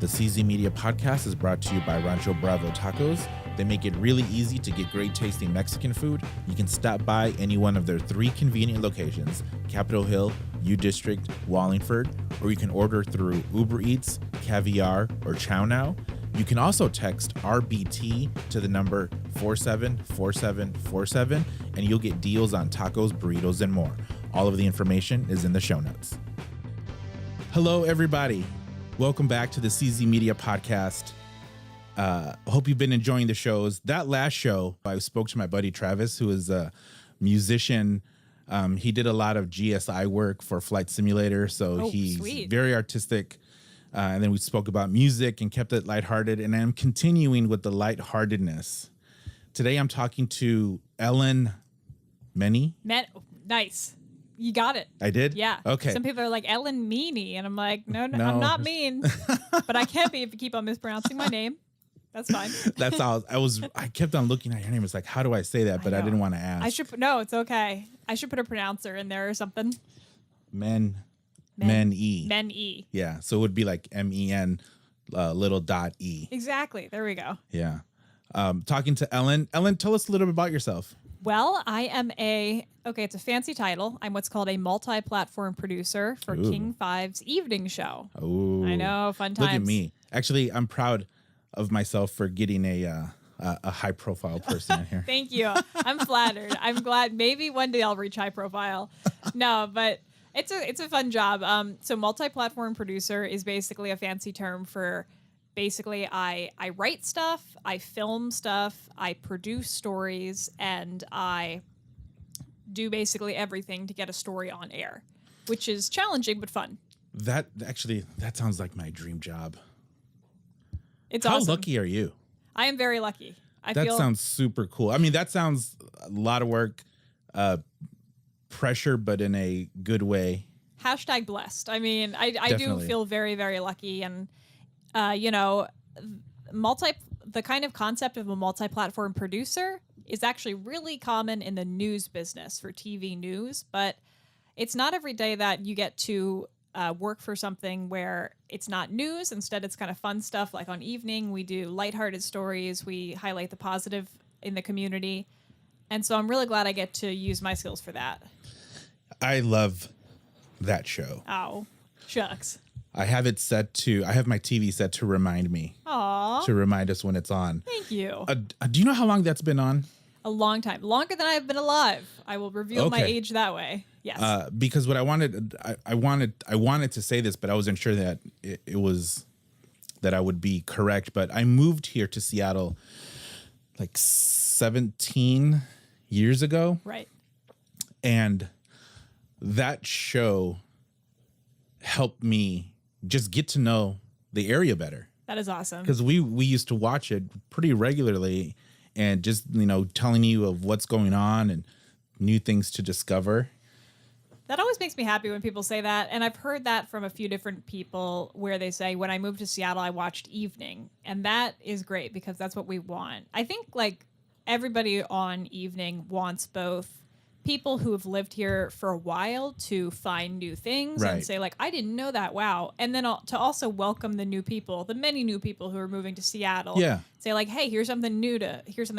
The CZ Media podcast is brought to you by Rancho Bravo Tacos. They make it really easy to get great tasting Mexican food. You can stop by any one of their 3 convenient locations, Capitol Hill, U District, Wallingford, or you can order through Uber Eats, Caviar, or Chow Now. You can also text RBT to the number 474747 and you'll get deals on tacos, burritos, and more. All of the information is in the show notes. Hello, everybody. Welcome back to the CZ Media podcast. Hope you've been enjoying the shows. That last show, I spoke to my buddy Travis, who is a musician. He did a lot of GSI work for Flight Simulator, so he's sweet. Very artistic. And then we spoke about music and kept it lighthearted. And I'm continuing with the lightheartedness. Today I'm talking to Ellen Meny. Nice. You got it. I did? Yeah. Okay. Some people are like, Ellen Meny. And I'm like, no, I'm not mean. But I can't be if you keep on mispronouncing my name. That's fine. That's all. I kept on looking at your name. It's like, how do I say that? But I didn't want to ask. No, it's okay. I should put a pronouncer in there or something. Meny. Meny. Yeah. So it would be like MEN little dot E. Exactly. There we go. Yeah. Talking to Ellen. Ellen, tell us a little bit about yourself. Well, I am it's a fancy title. I'm what's called a multi-platform producer for King 5's evening show. Oh, I know. Fun times. Look at me. Actually, I'm proud of myself for getting a high-profile person in here. Thank you. I'm flattered. I'm glad. Maybe one day I'll reach high profile. No, but it's a fun job. So multi-platform producer is basically a fancy term for basically I write stuff, I film stuff, I produce stories, and I do basically everything to get a story on air, which is challenging but fun. That sounds like my dream job. It's How awesome. lucky are you? I am very lucky. That sounds super cool. I mean, that sounds a lot of work, pressure, but in a good way. # blessed. I mean, I do feel very, very lucky. And, the kind of concept of a multi-platform producer is actually really common in the news business for TV news, but it's not every day that you get to work for something where it's not news. Instead, it's kind of fun stuff. Like on Evening, we do lighthearted stories. We highlight the positive in the community. And so I'm really glad I get to use my skills for that. I love that show. Oh, shucks. I have my TV set to remind me. Aww. To remind us when it's on. Thank you. Do you know how long that's been on? A long time. Longer than I've been alive. I will reveal my age that way. Yes. Because what I wanted to say this, but I wasn't sure that that I would be correct. But I moved here to Seattle like 17 years ago. Right. And that show helped me just get to know the area better. That is awesome. Because we used to watch it pretty regularly and just, telling you of what's going on and new things to discover. That always makes me happy when people say that. And I've heard that from a few different people where they say, when I moved to Seattle, I watched Evening. And that is great because that's what we want. I think everybody on Evening wants both people who have lived here for a while to find new things and say I didn't know that. Wow. And then to also welcome the new people, the many new people who are moving to Seattle. Yeah. Say hey, here's something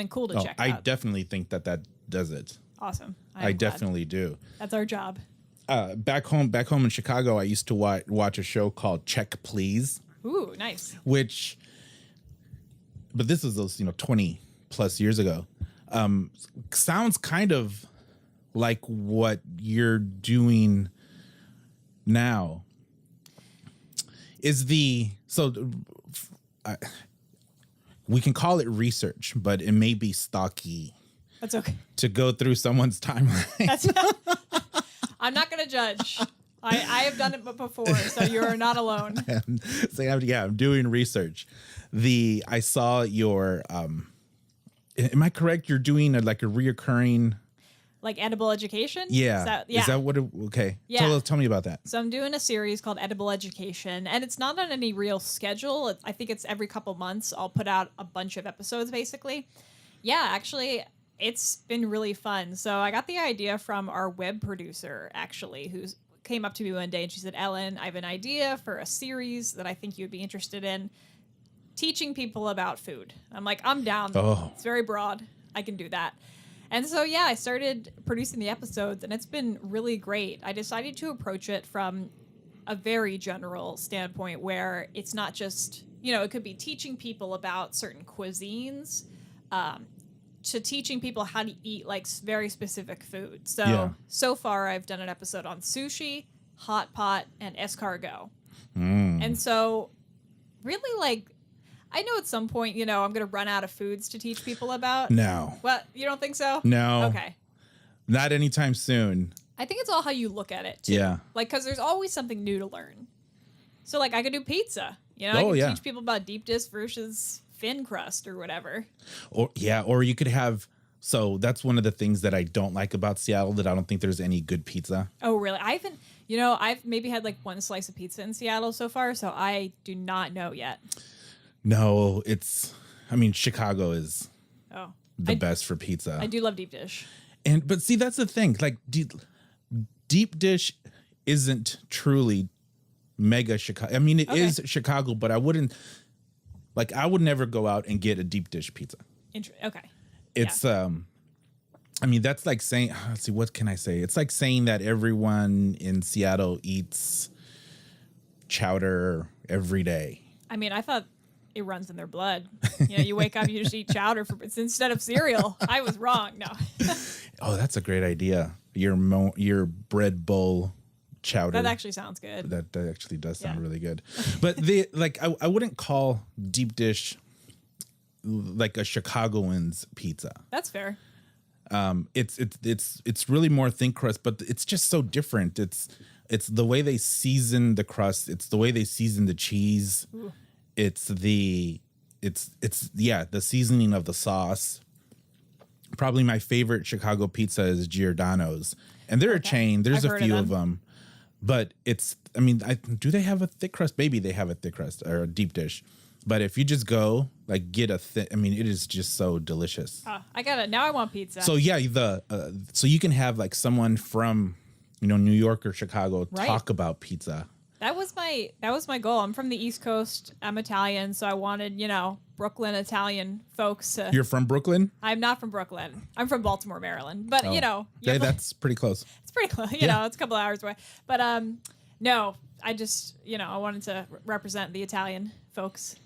cool to check out. I definitely think that does it. Awesome. I definitely do. That's our job. Back home in Chicago, I used to watch a show called Check Please. Ooh, nice. But this was those 20 plus years ago. Sounds kind of like what you're doing now. We can call it research, but it may be stocky. That's okay. To go through someone's timeline. I'm not going to judge. I have done it before, so you are not alone. I'm doing research. I saw your, am I correct? You're doing a reoccurring... Like Edible Education? Yeah. Is that what okay. Yeah. Tell me about that. So I'm doing a series called Edible Education, and it's not on any real schedule. I think it's every couple months I'll put out a bunch of episodes, basically. Yeah, actually, it's been really fun. So I got the idea from our web producer, actually, who's came up to me one day and she said, Ellen, I have an idea for a series that I think you'd be interested in, teaching people about food. I'm like, I'm down. Oh. It's very broad. I can do that. And so, yeah, I started producing the episodes, and it's been really great. I decided to approach it from a very general standpoint where it's not just, it could be teaching people about certain cuisines, to teaching people how to eat like very specific food. So far I've done an episode on sushi, hot pot, and escargot. And so really, like, I know at some point, I'm going to run out of foods to teach people about. No. What? You don't think so? No. Okay. Not anytime soon. I think it's all how you look at it, too. Yeah. Like, because there's always something new to learn. So, like, I could do pizza. I could teach people about deep dish versus thin crust or whatever. Or you could have... So that's one of the things that I don't like about Seattle, that I don't think there's any good pizza. Oh, really? I haven't... I've maybe had, like, one slice of pizza in Seattle so far, so I do not know yet. No, Chicago is the best for pizza. I do love deep dish. But see, that's the thing. Like, deep dish isn't truly mega Chicago. I mean, it is Chicago, but I would never go out and get a deep dish pizza. Okay. It's, that's like saying, let's see, what can I say? It's like saying that everyone in Seattle eats chowder every day. I mean, I thought it runs in their blood. You wake up, you just eat chowder instead of cereal. I was wrong. No. Oh, that's a great idea. Your bread bowl chowder. That actually sounds good. That actually does sound really good. But I wouldn't call deep dish like a Chicagoans pizza. That's fair. It's really more thin crust, but it's just so different. It's the way they season the crust. It's the way they season the cheese. Ooh. It's the seasoning of the sauce. Probably my favorite Chicago pizza is Giordano's, and they're a chain. There's a few of them, but do they have a thick crust? Maybe they have a thick crust or a deep dish. But if you just go get a it is just so delicious. Oh, I got it. Now I want pizza. So yeah, so you can have like someone from, New York or Chicago talk about pizza. That was my goal. I'm from the East Coast. I'm Italian, so I wanted, Brooklyn Italian folks. You're from Brooklyn? I'm not from Brooklyn. I'm from Baltimore, Maryland. But that's pretty close. It's pretty close. You know, it's a couple hours away. But no, I just I wanted to represent the Italian folks.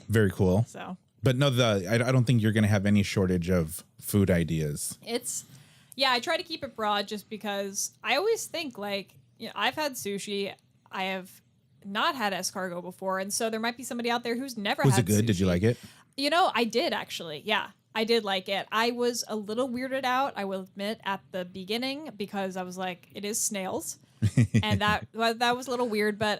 Very cool. So, but no, I don't think you're going to have any shortage of food ideas. I try to keep it broad just because I always think I've had sushi. I have not had escargot before, and so there might be somebody out there who's never had sushi. Was it good? Did you like it? I did actually. Yeah, I did like it. I was a little weirded out, I will admit, at the beginning because I was like, it is snails, and that was a little weird. But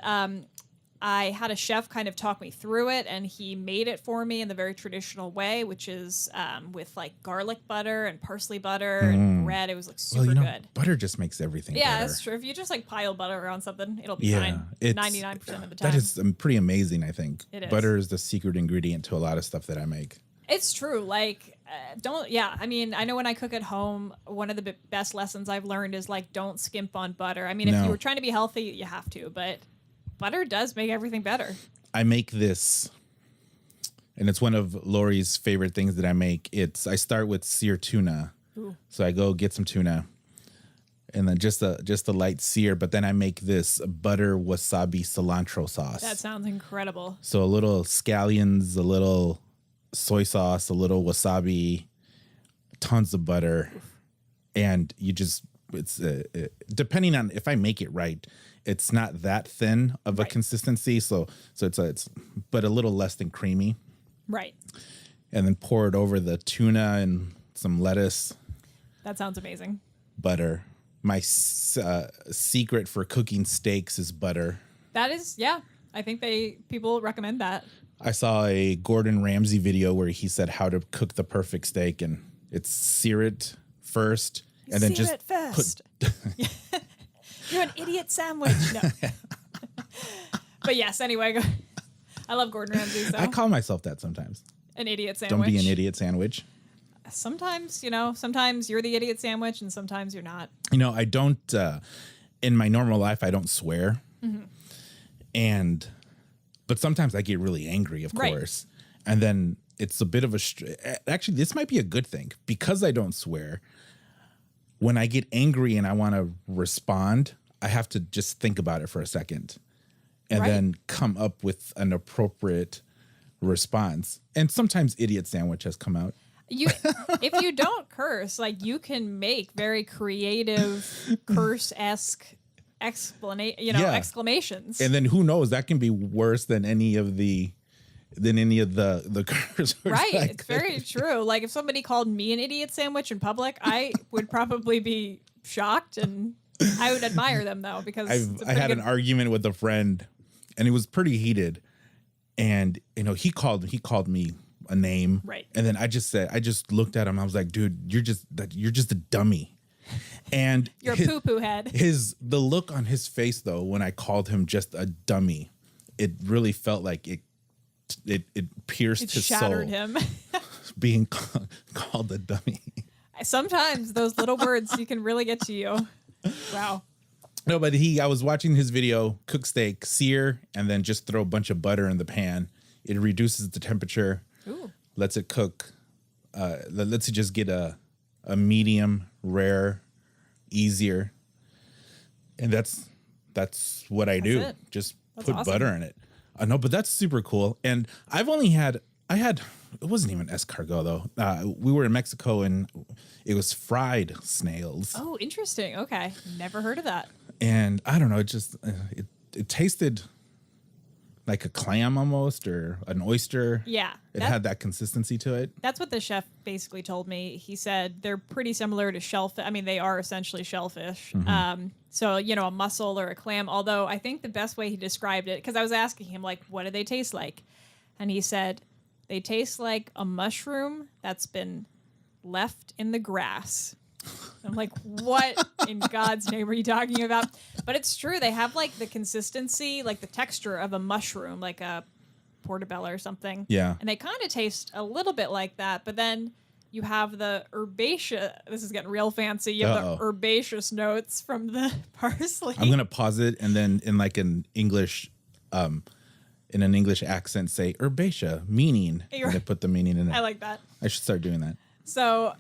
I had a chef kind of talk me through it, and he made it for me in the very traditional way, which is with like garlic butter and parsley butter and bread. It was like super good. Butter just makes everything better. Yeah, that's true. If you just like pile butter on something, it'll be fine 99% of the time. That is pretty amazing, I think. It is. Butter is the secret ingredient to a lot of stuff that I make. It's true. Like, I know when I cook at home, one of the best lessons I've learned is like, don't skimp on butter. I mean, if you were trying to be healthy, you have to, but butter does make everything better. I make this, and it's one of Lori's favorite things that I make. I start with seared tuna. Ooh. So I go get some tuna, and then just a light sear. But then I make this butter wasabi cilantro sauce. That sounds incredible. So a little scallions, a little soy sauce, a little wasabi, tons of butter, and it's depending on if I make it right. It's not that thin of a consistency, so it's but a little less than creamy. Right. And then pour it over the tuna and some lettuce. That sounds amazing. Butter. My secret for cooking steaks is butter. That is, yeah. I think people recommend that. I saw a Gordon Ramsay video where he said how to cook the perfect steak, and it's sear it first, and then just put. You're an idiot sandwich. No. But yes, anyway, I love Gordon Ramsay. So. I call myself that sometimes. An idiot sandwich. Don't be an idiot sandwich. Sometimes, sometimes you're the idiot sandwich and sometimes you're not. I don't, in my normal life, I don't swear. But sometimes I get really angry, of course. And then it's a bit of actually, this might be a good thing because I don't swear. When I get angry and I want to respond, I have to just think about it for a second and then come up with an appropriate response. And sometimes idiot sandwich has come out. If you don't curse, like you can make very creative curse-esque exclamations. And then who knows, that can be worse than any of the curse words. Right. It's very true. Like if somebody called me an idiot sandwich in public, I would probably be shocked, and I would admire them though, because I had an argument with a friend and it was pretty heated. And he called me a name. Right. And then I just looked at him. I was like, dude, you're just a dummy. And you're a poo-poo head. The look on his face though, when I called him just a dummy, it really felt like it pierced his soul. It shattered him. Being called a dummy. Sometimes those little words, you can really get to you. Wow. No, but I was watching his video, cook steak, sear, and then just throw a bunch of butter in the pan. It reduces the temperature, lets it cook, lets it just get a medium rare, easier. And that's what I do. Just put butter in it. No, but that's super cool. And I had, it wasn't even escargot though. We were in Mexico and it was fried snails. Oh, interesting. Okay. Never heard of that. And I don't know, it just, it tasted like a clam almost, or an oyster. Yeah. It had that consistency to it. That's what the chef basically told me. He said they're pretty similar to shellfish. I mean, they are essentially shellfish. So, a mussel or a clam, although I think the best way he described it, because I was asking him, like, what do they taste like? And he said, they taste like a mushroom that's been left in the grass. I'm like, what in God's name are you talking about? But it's true. They have like the consistency, like the texture of a mushroom, like a portobello or something. Yeah. And they kind of taste a little bit like that. But then you have the herbaceous. This is getting real fancy. You have the herbaceous notes from the parsley. I'm going to pause it and then in like an English, in an English accent, say herbaceous, meaning. And they put the meaning in it. I like that. I should start doing that. So,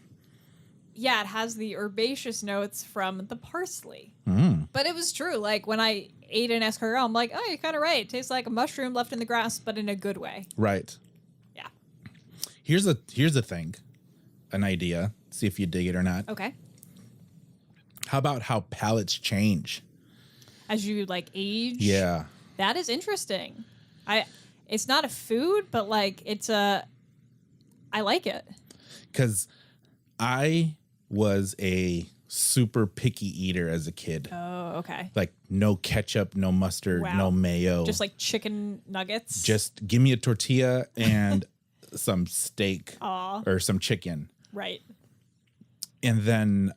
yeah, it has the herbaceous notes from the parsley. But it was true. Like when I ate an escargot, I'm like, oh, you're kind of right. It tastes like a mushroom left in the grass, but in a good way. Right. Yeah. Here's a thing, an idea. See if you dig it or not. Okay. How about how palates change as you like age? Yeah. That is interesting. It's not a food, but like I like it. Because I was a super picky eater as a kid. Oh, okay. Like no ketchup, no mustard, no mayo. Just like chicken nuggets. Just give me a tortilla and some steak or some chicken. Right. And then,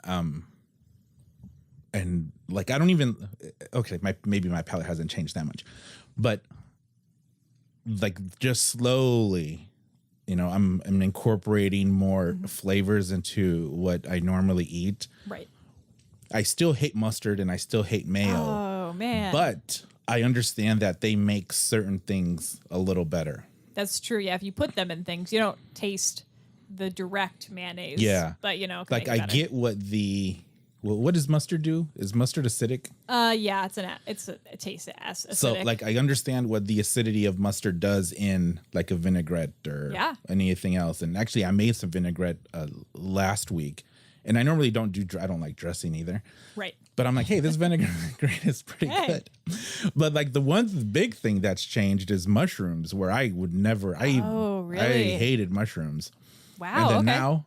and like, I don't even, okay, maybe my palate hasn't changed that much, but like just slowly, I'm incorporating more flavors into what I normally eat. Right. I still hate mustard and I still hate mayo. Oh, man. But I understand that they make certain things a little better. That's true. Yeah. If you put them in things, you don't taste the direct mayonnaise. Yeah. But, like I get what does mustard do? Is mustard acidic? Yeah, it tastes acidic. So like I understand what the acidity of mustard does in like a vinaigrette or anything else. And actually I made some vinaigrette last week, and I normally don't like dressing either. Right. But I'm like, hey, this vinaigrette is pretty good. But like the one big thing that's changed is mushrooms, where I would never. Really? I hated mushrooms. Wow. And then now,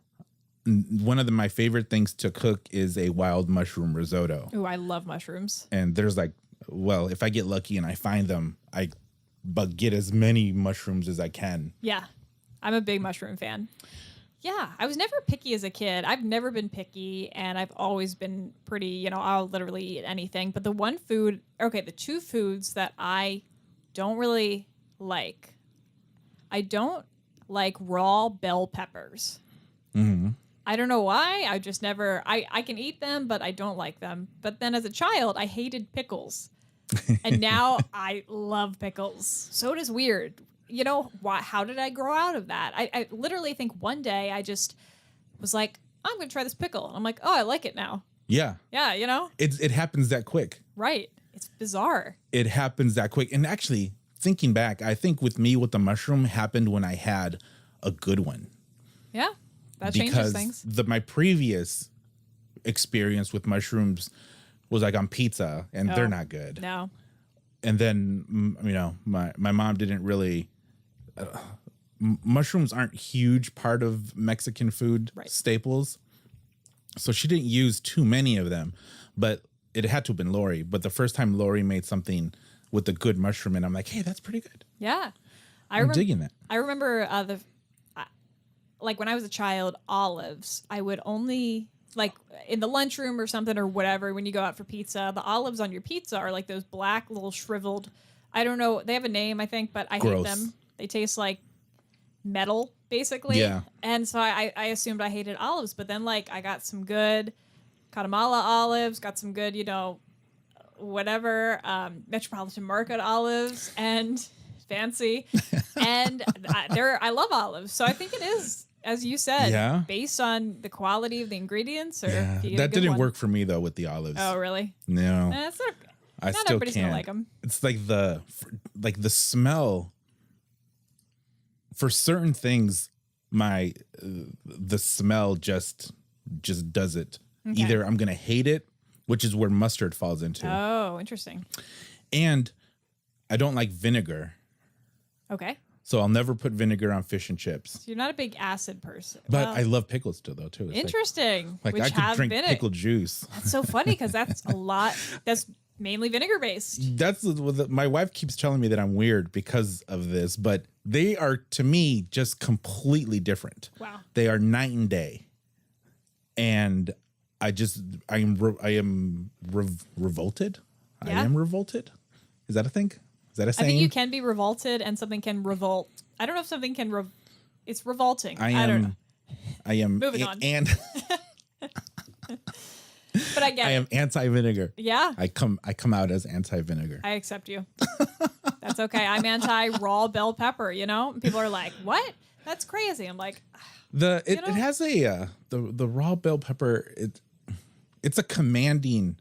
one of my favorite things to cook is a wild mushroom risotto. Ooh, I love mushrooms. And there's like, well, if I get lucky and I find them, I get as many mushrooms as I can. Yeah, I'm a big mushroom fan. Yeah, I was never picky as a kid. I've never been picky, and I've always been pretty, I'll literally eat anything. But the two foods that I don't really like, I don't like raw bell peppers. I don't know why. I just never, I can eat them, but I don't like them. But then as a child, I hated pickles. And now I love pickles. So it is weird. You know, how did I grow out of that? I literally think one day I just was like, I'm going to try this pickle. And I'm like, oh, I like it now. Yeah. Yeah, you know? It happens that quick. Right. It's bizarre. It happens that quick. And actually, thinking back, I think with me with the mushroom happened when I had a good one. Yeah. That changes things. Because my previous experience with mushrooms was like on pizza, and they're not good. No. And then, you know, my mom didn't really... mushrooms aren't huge part of Mexican food staples. So she didn't use too many of them. But it had to have been Lori. But the first time Lori made something with a good mushroom, and I'm like, hey, that's pretty good. Yeah. I'm digging that. I remember like when I was a child, olives, I would only... like in the lunchroom or something or whatever, when you go out for pizza, the olives on your pizza are like those black little shriveled, I don't know, they have a name, I think, but I hate them. They taste like metal, basically. Yeah. And so I assumed I hated olives, but then like I got some good Guatemala olives, got some good, you know, whatever, Metropolitan Market olives, and fancy. And I love olives. So I think it is, as you said, based on the quality of the ingredients. Or if you get that didn't work for me though with the olives. Oh, really? No. It's not, I still can't. gonna like them. It's like the smell. For certain things, the smell just does it. Okay. Either I'm gonna hate it, which is where mustard falls into. Oh, interesting. And I don't like vinegar. Okay. So I'll never put vinegar on fish and chips. So you're not a big acid person. But I love pickles too. It's interesting. Like I could drink pickle juice. That's so funny because that's a lot. That's mainly vinegar based. That's my wife keeps telling me that I'm weird because of this, but they are to me just completely different. Wow. They are night and day. And I am revolted. Yeah. I am revolted. Is that a thing? Is that a saying? I think you can be revolted and something can revolt. I don't know if something can it's revolting. I don't know. I am moving on. And but I get I am anti-vinegar. Yeah. I come out as anti-vinegar. I accept you. That's okay. I'm anti-raw bell pepper, you know? People are like, "What? That's crazy." I'm like, it has the raw bell pepper, it's a commanding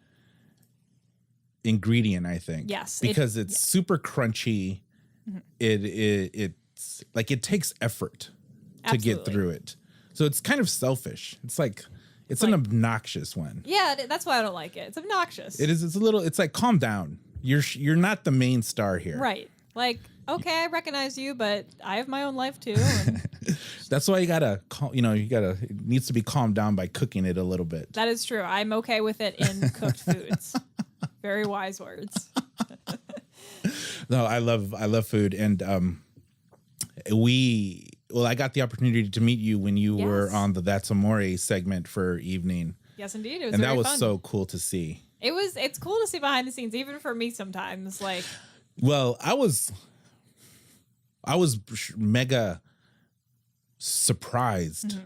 ingredient, I think. Yes. Because it's super crunchy. Mm-hmm. It's like it takes effort to get through it. So it's kind of selfish. It's like it's an obnoxious one. Yeah, that's why I don't like it. It's obnoxious. It is. It's like, calm down. You're not the main star here. Right. Like, okay, I recognize you, but I have my own life too. And that's why it needs to be calmed down by cooking it a little bit. That is true. I'm okay with it in cooked foods. Very wise words. No, I love food. And I got the opportunity to meet you when you were on the That's Amore segment for evening. Yes, indeed. It was and very that was fun. So cool to see. It's cool to see behind the scenes, even for me sometimes. Like, well, I was mega surprised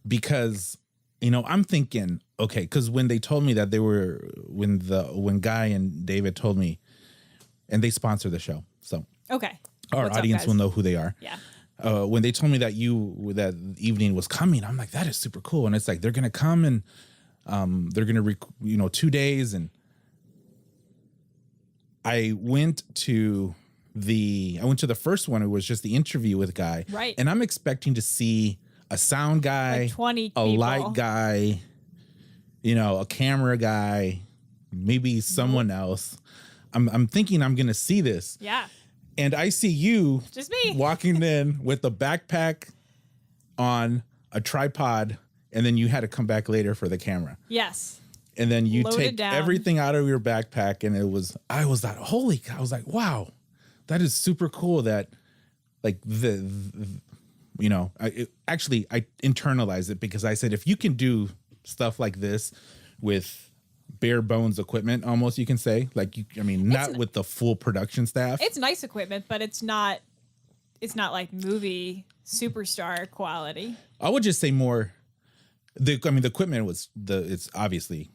because, I'm thinking, okay, because when they told me that when Guy and David told me, and they sponsor the show, so okay, our audience will know who they are. Yeah. When they told me that that evening was coming, I'm like, that is super cool. And it's like, they're going to come and they're going to, 2 days. And I went to the first one. It was just the interview with Guy. Right. And I'm expecting to see a sound guy, like 20 a people. light guy, a camera guy, maybe someone else. I'm thinking I'm going to see this. Yeah. And I see you just me walking in with a backpack on a tripod, and then you had to come back later for the camera. Yes. And then you loaded take down everything out of your backpack, and I was like, wow, that is super cool that like I internalized it because I said, if you can do stuff like this with bare bones equipment, almost, you can say, like, not with the full production staff. It's nice equipment, but it's not like movie superstar quality. I would just say more The equipment it's obviously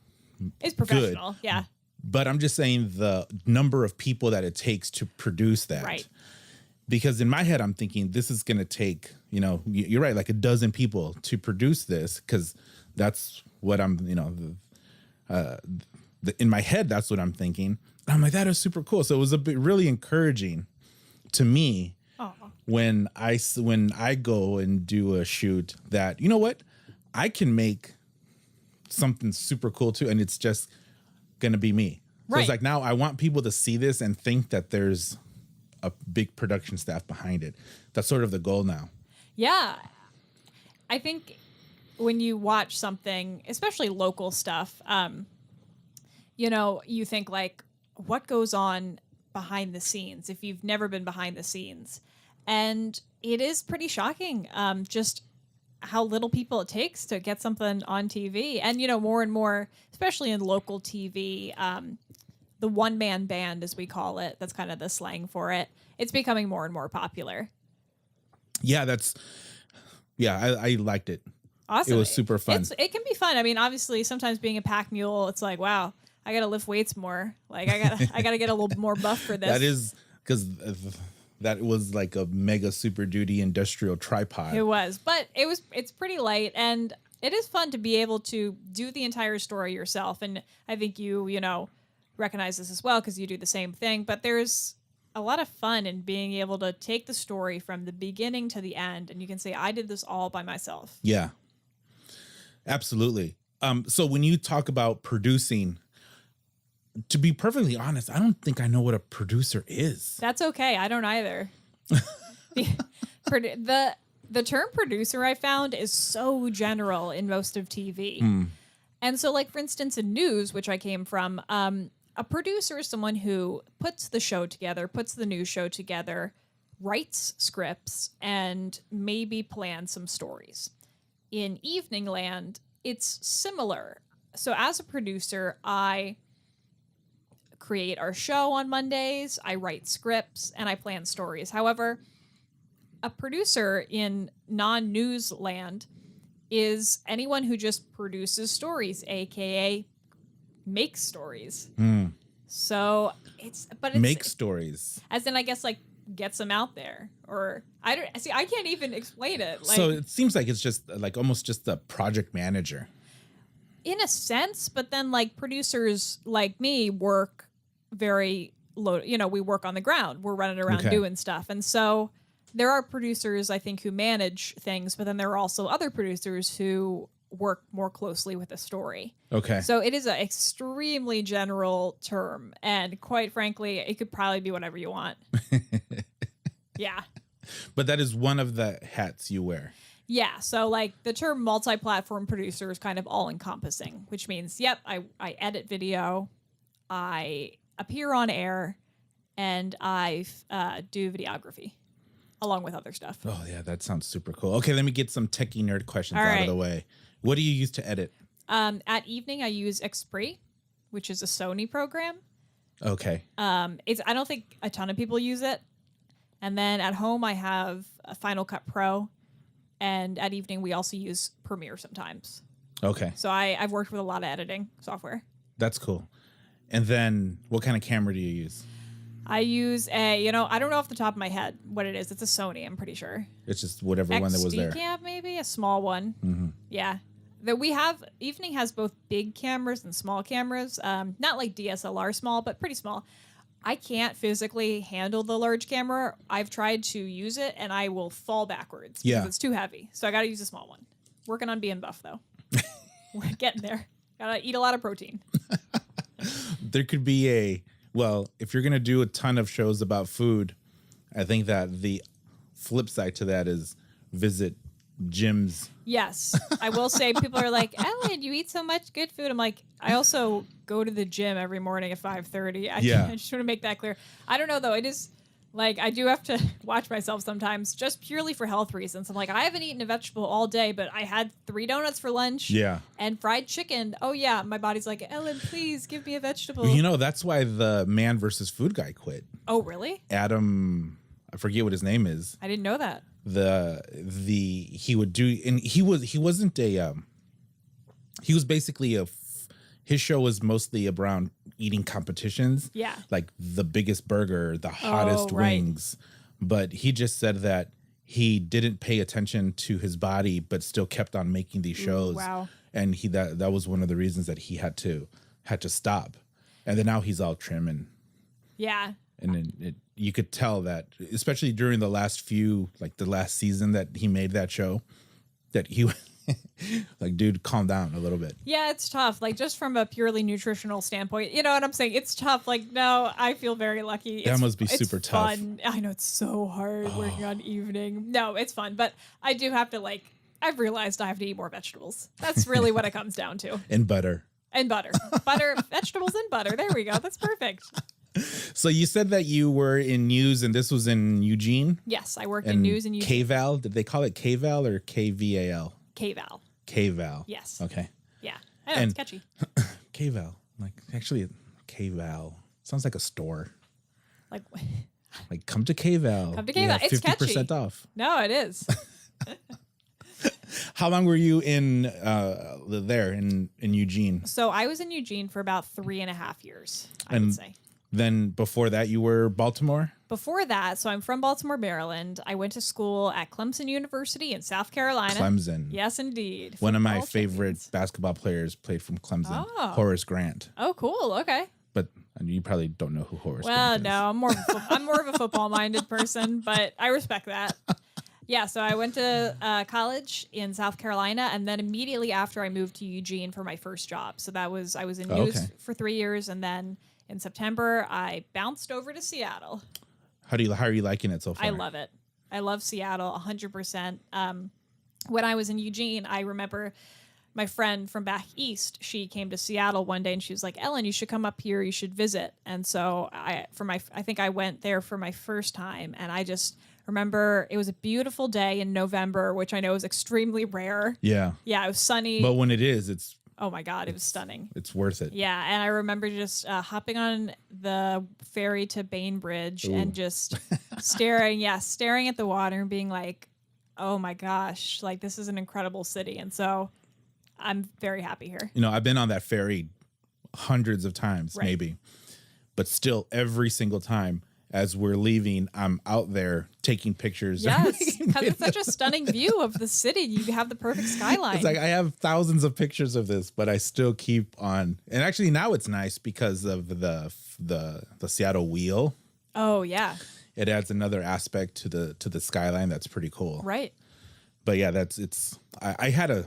it's professional. good, yeah. But I'm just saying the number of people that it takes to produce that. Right. Because in my head, I'm thinking this is going to take, you're right, like a dozen people to produce this, because that's what I'm, in my head, that's what I'm thinking. And I'm like, that is super cool. So it was really encouraging to me when I go and do a shoot that, you know what, I can make something super cool too. And it's just going to be me. So it's like, now I want people to see this and think that there's a big production staff behind it. That's sort of the goal now. Yeah. I think when you watch something, especially local stuff, you think like, what goes on behind the scenes if you've never been behind the scenes? And it is pretty shocking, just how little people it takes to get something on TV. And, more and more, especially in local TV, the one-man band, as we call it, that's kind of the slang for it, it's becoming more and more popular. Yeah, I liked it. Awesome. It was super fun. It can be fun. I mean, obviously, sometimes being a pack mule, it's like, wow, I got to lift weights more. Like, I got to get a little more buff for this. That is because that was like a mega super duty industrial tripod. It was, but it's pretty light, and it is fun to be able to do the entire story yourself. And I think you recognize this as well because you do the same thing. But there's a lot of fun in being able to take the story from the beginning to the end, and you can say, I did this all by myself. Yeah, absolutely. So when you talk about producing, to be perfectly honest, I don't think I know what a producer is. That's okay. I don't either. The term producer, I found, is so general in most of TV. And so, like, for instance, in news, which I came from, a producer is someone who puts the show together, puts the news show together, writes scripts, and maybe plans some stories. In Evening Land, it's similar. So as a producer, I create our show on Mondays, I write scripts, and I plan stories. However, a producer in non-news land is anyone who just produces stories, aka makes stories. So it's make stories, as in, I guess, like, gets them out there. Or I can't even explain it. Like, so it seems like it's just like almost just a project manager in a sense, but then, like, producers like me work very low, we work on the ground. We're running around doing stuff. And so there are producers, I think, who manage things, but then there are also other producers who work more closely with the story. Okay. So it is an extremely general term. And quite frankly, it could probably be whatever you want. Yeah. But that is one of the hats you wear. Yeah. So, like, the term multi-platform producer is kind of all-encompassing, which means, yep, I edit video, I appear on air, and I do videography along with other stuff. Oh, yeah, that sounds super cool. Okay, let me get some techie nerd questions All out right. of the way. What do you use to edit? At evening, I use Xpri, which is a Sony program. Okay. I don't think a ton of people use it. And then at home, I have a Final Cut Pro. And at evening, we also use Premiere sometimes. Okay. So I've worked with a lot of editing software. That's cool. And then what kind of camera do you use? I use I don't know off the top of my head what it is. It's a Sony, I'm pretty sure. It's just whatever one that was there. XD-Cam, maybe? A small one. Mm-hmm. Yeah. That we have, Evening has both big cameras and small cameras. Not like DSLR small, but pretty small. I can't physically handle the large camera. I've tried to use it, and I will fall backwards because it's too heavy. So I got to use a small one. Working on being buff, though. We're getting there. Got to eat a lot of protein. There could be if you're going to do a ton of shows about food, I think that the flip side to that is visit gyms. Yes. I will say, people are like, Ellen, you eat so much good food. I'm like, I also go to the gym every morning at 5:30. I just want to make that clear. I don't know, though. It is like, I do have to watch myself sometimes just purely for health reasons. I'm like, I haven't eaten a vegetable all day, but I had 3 donuts for lunch. Yeah. And fried chicken. Oh, yeah. My body's like, Ellen, please give me a vegetable. That's why the Man versus Food guy quit. Oh, really? Adam, I forget what his name is. I didn't know that. He would do, and he wasn't he was basically his show was mostly around eating competitions. Yeah. Like the biggest burger, the hottest wings. But he just said that he didn't pay attention to his body, but still kept on making these shows. Ooh, wow. And that was one of the reasons that he had to stop. And then now he's all trim and then you could tell that, especially during the last the last season that he made that show, that he like, dude, calm down a little bit. Yeah, it's tough. Like, just from a purely nutritional standpoint, you know what I'm saying? It's tough. Like, no, I feel very lucky. That must be super tough. Fun. I know it's so hard working on evening. No, it's fun, but I do have to I've realized I have to eat more vegetables. That's really what it comes down to. And butter. And butter, vegetables and butter. There we go. That's perfect. So you said that you were in news, and this was in Eugene? Yes, I worked in news in Eugene. K-Val? Did they call it K-Val or KVAL? K-Val. K-Val. Yes. Okay. Yeah. I know, it's catchy. K-Val. Actually, K-Val sounds like a store. Like come to K-Val. Come to K-Val. It's 50% catchy. Off. No, it is. How long were you in there in Eugene? So I was in Eugene for about 3.5 years, I would say. Then before that, you were Baltimore? Before that, so I'm from Baltimore, Maryland. I went to school at Clemson University in South Carolina. Clemson. Yes, indeed. One of my favorite basketball players played from Clemson, Horace Grant. Oh, cool. Okay. But you probably don't know who Horace Grant is. Well, no, I'm more of a football-minded person, but I respect that. Yeah, so I went to college in South Carolina, and then immediately after I moved to Eugene for my first job. So I was in news for 3 years, and then in September I bounced over to Seattle. How are you liking it so far? I love it. I love Seattle 100%. When I was in Eugene, I remember my friend from back east, she came to Seattle one day and she was like, "Ellen, you should come up here. You should visit." And so I think I went there for my first time, and I just remember it was a beautiful day in November, which I know is extremely rare. Yeah. Yeah, it was sunny. But when it is, it's... Oh my God, it was stunning. It's worth it. Yeah, and I remember just hopping on the ferry to Bainbridge and just staring at the water and being like, oh my gosh, like this is an incredible city. And so I'm very happy here. I've been on that ferry hundreds of times, maybe, but still every single time as we're leaving, I'm out there taking pictures. Yes, because it's such a stunning view of the city. You have the perfect skyline. It's like I have thousands of pictures of this, but I still keep on. And actually now it's nice because of the Seattle wheel. Oh yeah. It adds another aspect to the skyline that's pretty cool. Right. But yeah, I had a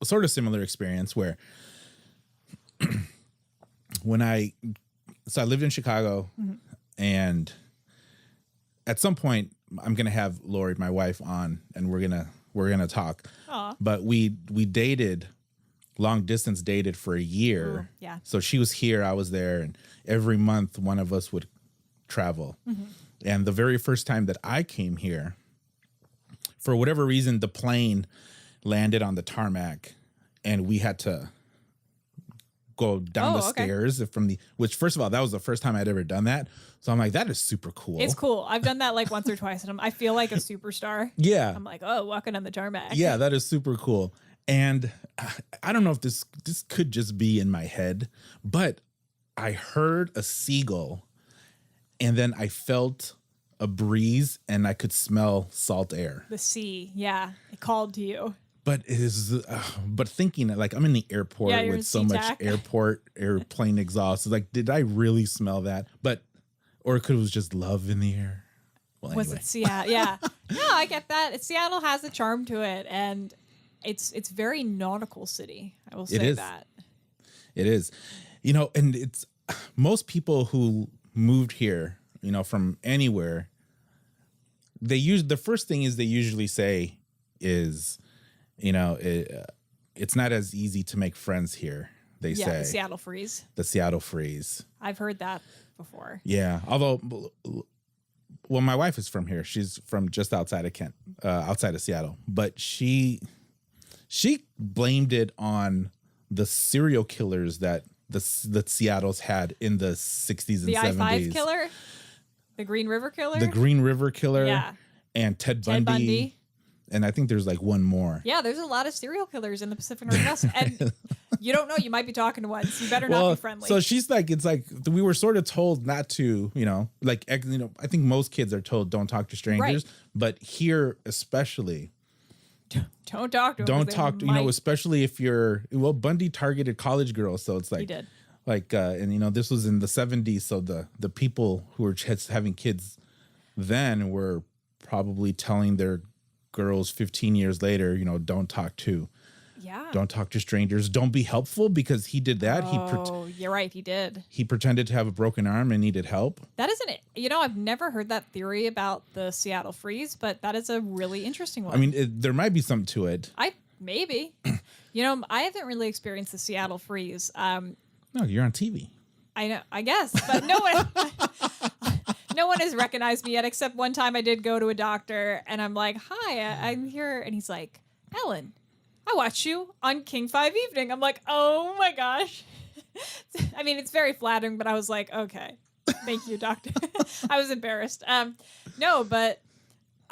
sort of similar experience where I lived in Chicago. Mm-hmm. And at some point, I'm gonna have Lori, my wife, on, and we're gonna talk. Aww. But we dated, long distance dated for a year. Ooh, yeah. So she was here, I was there, and every month one of us would travel. Mm-hmm. And the very first time that I came here, for whatever reason, the plane landed on the tarmac, and we had to go down the stairs which, first of all, that was the first time I'd ever done that. So I'm like, that is super cool. It's cool. I've done that like once or twice, and I feel like a superstar. Yeah. I'm like, oh, walking on the tarmac. Yeah, that is super cool. And I don't know if this could just be in my head, but I heard a seagull, and then I felt a breeze, and I could smell salt air. The sea, yeah. It called to you. But thinking like I'm in the airport with so much airplane exhaust. It's like, did I really smell that? Or it was just love in the air. Well, was it Seattle? Yeah. No, I get that. Seattle has a charm to it, and it's very nautical city. I will say that. It is. And it's most people who moved here, from anywhere, the first thing they usually say is, it's not as easy to make friends here, they say. The Seattle freeze. The Seattle freeze. I've heard that before. Yeah. Although, well, my wife is from here. She's from just outside of Kent, outside of Seattle. But she blamed it on the serial killers that the Seattle's had in the 60s and 70s. The I-5 killer? The Green River killer? The Green River killer. Yeah. And Ted Bundy. And I think there's like one more. Yeah, there's a lot of serial killers in the Pacific Northwest. And you don't know. You might be talking to one. So you better not be friendly. So she's like, it's like we were sort of told not to, like, I think most kids are told don't talk to strangers. Right. But here especially. Don't talk to them. Don't talk to, especially if you're, Bundy targeted college girls. So it's like. He did. Like, and, this was in the 70s. So the people who were having kids then were probably telling their girls 15 years later, don't talk to strangers, don't be helpful, because he did that. You're right, he did. He pretended to have a broken arm and needed help. That isn't it. I've never heard that theory about the Seattle freeze, but that is a really interesting one. I mean, there might be something to it. Maybe. I haven't really experienced the Seattle freeze. No, you're on TV. I know, I guess, but no one has recognized me yet, except one time I did go to a doctor and I'm like, hi, I'm here. And he's like, Ellen, I watched you on King 5 Evening. I'm like, oh my gosh. I mean, it's very flattering, but I was like, okay, thank you, doctor. I was embarrassed. No, but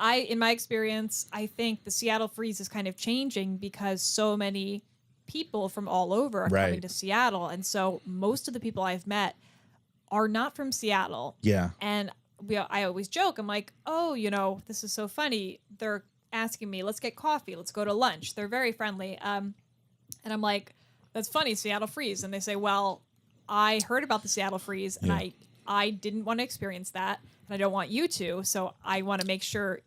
in my experience, I think the Seattle freeze is kind of changing because so many people from all over are coming to Seattle. And so most of the people I've met are not from Seattle. Yeah. And I always joke. I'm like, oh, this is so funny. They're asking me, let's get coffee. Let's go to lunch. They're very friendly. And I'm like, that's funny, Seattle freeze. And they say, well, I heard about the Seattle freeze and I didn't want to experience that. And I don't want you to. So I want to make sure.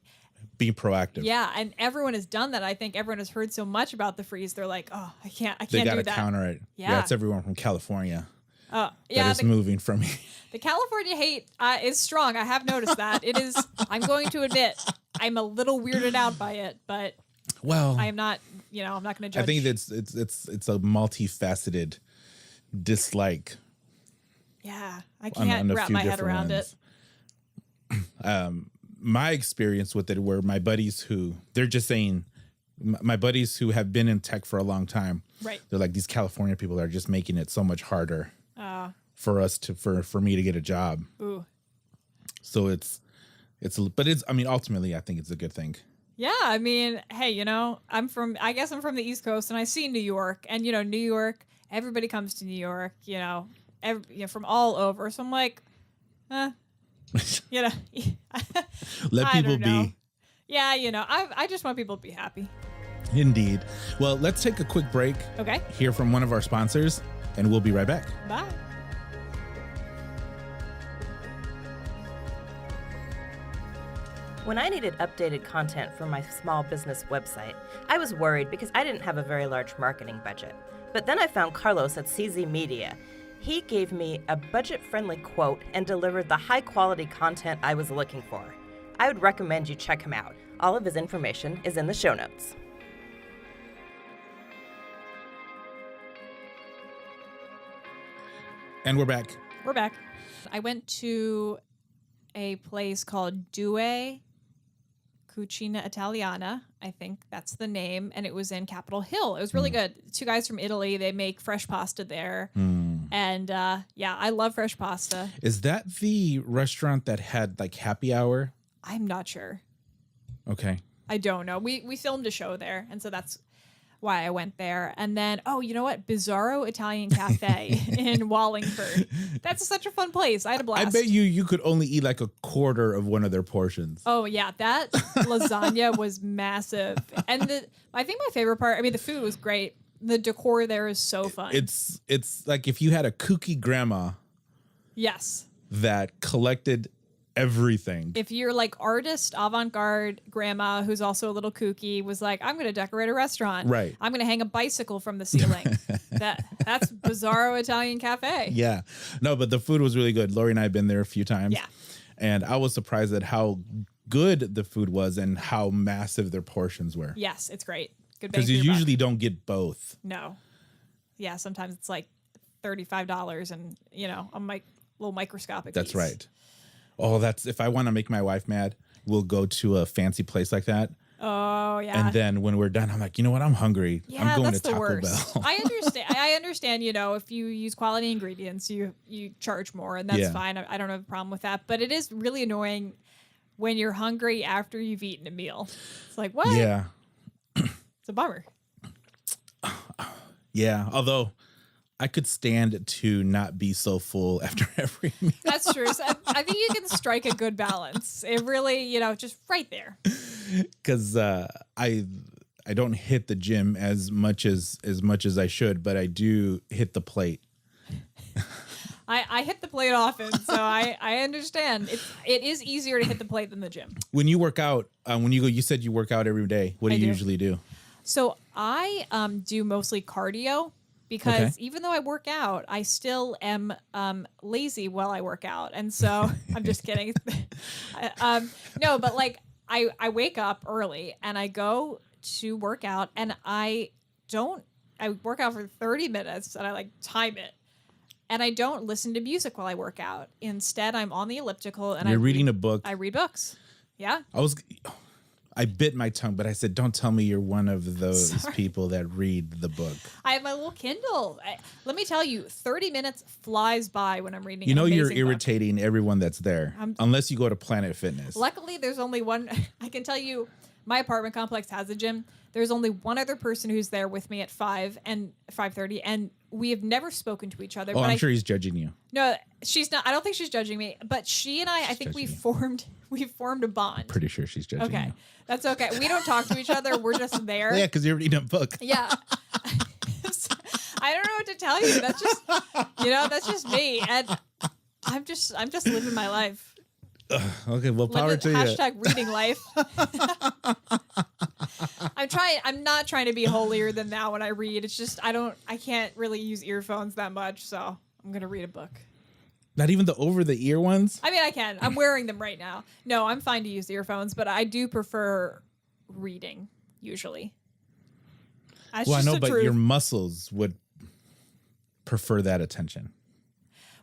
Be proactive. Yeah. And everyone has done that. I think everyone has heard so much about the freeze. They're like, oh, I can't do that. They got to counter it. Yeah. It's everyone from California. Yeah, that is moving from me. The California hate is strong. I have noticed that. It is. I'm going to admit, I'm a little weirded out by it, but I am not. I'm not going to judge. I think it's a multifaceted dislike. Yeah, I can't wrap my head around it. My experience with it were my buddies they're just saying, my buddies who have been in tech for a long time. Right. They're like, these California people are just making it so much harder for us for me to get a job. Ooh. So ultimately I think it's a good thing. Yeah. I mean, hey, I'm from the East Coast and I see New York, and, New York, everybody comes to New York, from all over. So I'm like, let people be. Yeah. I just want people to be happy. Indeed. Well, let's take a quick break. Okay. Hear from one of our sponsors, and we'll be right back. Bye. When I needed updated content for my small business website, I was worried because I didn't have a very large marketing budget. But then I found Carlos at CZ Media. He gave me a budget-friendly quote and delivered the high-quality content I was looking for. I would recommend you check him out. All of his information is in the show notes. And we're back. We're back. I went to a place called Due Cucina Italiana. I think that's the name. And it was in Capitol Hill. It was really good. Two guys from Italy. They make fresh pasta there. And I love fresh pasta. Is that the restaurant that had like happy hour? I'm not sure. Okay. I don't know. We filmed a show there. And so that's why I went there. And then, you know what? Bizarro Italian Cafe in Wallingford. That's such a fun place. I had a blast. I bet you could only eat like a quarter of one of their portions. Oh, yeah. That lasagna was massive. And I think my favorite part, the food was great. The decor there is so fun. It's like if you had a kooky grandma. Yes. That collected everything. If you're like artist, avant-garde grandma who's also a little kooky was like, I'm going to decorate a restaurant. Right. I'm going to hang a bicycle from the ceiling. That's Bizarro Italian Cafe. Yeah. No, but the food was really good. Lori and I have been there a few times. Yeah. And I was surprised at how good the food was and how massive their portions were. Yes, it's great. Good bang because for you your usually buck. don't get both. No. Yeah, sometimes it's like $35 and, I'm like little microscopic. That's right. Oh, if I want to make my wife mad, we'll go to a fancy place like that. Oh, yeah. And then when we're done, I'm like, you know what? I'm hungry. Yeah, I'm going that's to Taco the worst. Bell. I understand, if you use quality ingredients, you charge more, and that's fine. I don't have a problem with that. But it is really annoying when you're hungry after you've eaten a meal. It's like, what? Yeah. It's a bummer. Yeah. Although I could stand to not be so full after every meal. That's true. So I think you can strike a good balance. It really, just right there. Because I don't hit the gym as much as I should, but I do hit the plate. I hit the plate often, so I understand. It is easier to hit the plate than the gym. When you work out, you said you work out every day. What do you usually do? So I do mostly cardio. Because even though I work out, I still am lazy while I work out. And so I'm just kidding. No, but like I wake up early and I go to work out and I work out for 30 minutes and I like time it. And I don't listen to music while I work out. Instead, I'm on the elliptical and You're reading a book. I read books. Yeah. I bit my tongue, but I said, don't tell me you're one of those people that read the book. I have my little Kindle. Let me tell you, 30 minutes flies by when I'm reading you're irritating everyone that's there, unless you go to Planet Fitness. Luckily, there's only one. I can tell you, my apartment complex has a gym. There's only one other person who's there with me at 5 and 5:30, and we have never spoken to each other. Oh, I'm sure he's judging you. No, she's not. I don't think she's judging me, but she and I think we formed a bond. Pretty sure she's judging you. Okay, that's okay. We don't talk to each other. We're just there. Yeah, because you're reading a book. Yeah. I don't know what to tell you. That's just, that's just me, and I'm just living my life. Okay, well, power to you. Hashtag reading life. I'm not trying to be holier than thou when I read. It's just I can't really use earphones that much, so I'm gonna read a book. Not even the over the ear ones? I mean, I can. I'm wearing them right now. No, I'm fine to use earphones, but I do prefer reading usually. That's well, I know, but truth. your muscles would prefer that attention.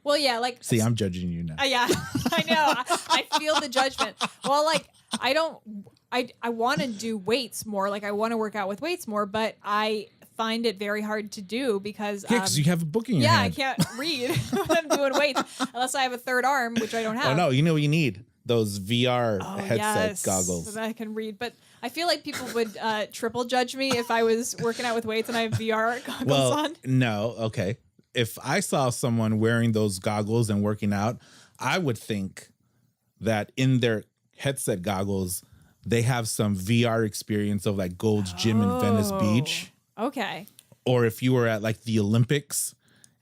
Well, yeah, like... See, I'm judging you now. Yeah, I know. I feel the judgment. Well, like, I want to do weights more. Like, I want to work out with weights more, but I find it very hard to do because... Yeah, because you have a book in your hand. Yeah, I can't read when I'm doing weights unless I have a third arm, which I don't have. Oh, no, you know what you need? Those VR headset goggles. So that I can read. But I feel like people would triple judge me if I was working out with weights and I have VR goggles on. No, okay. If I saw someone wearing those goggles and working out, I would think that in their headset goggles, they have some VR experience of like Gold's Gym in Venice Beach. Okay. Or if you were at like the Olympics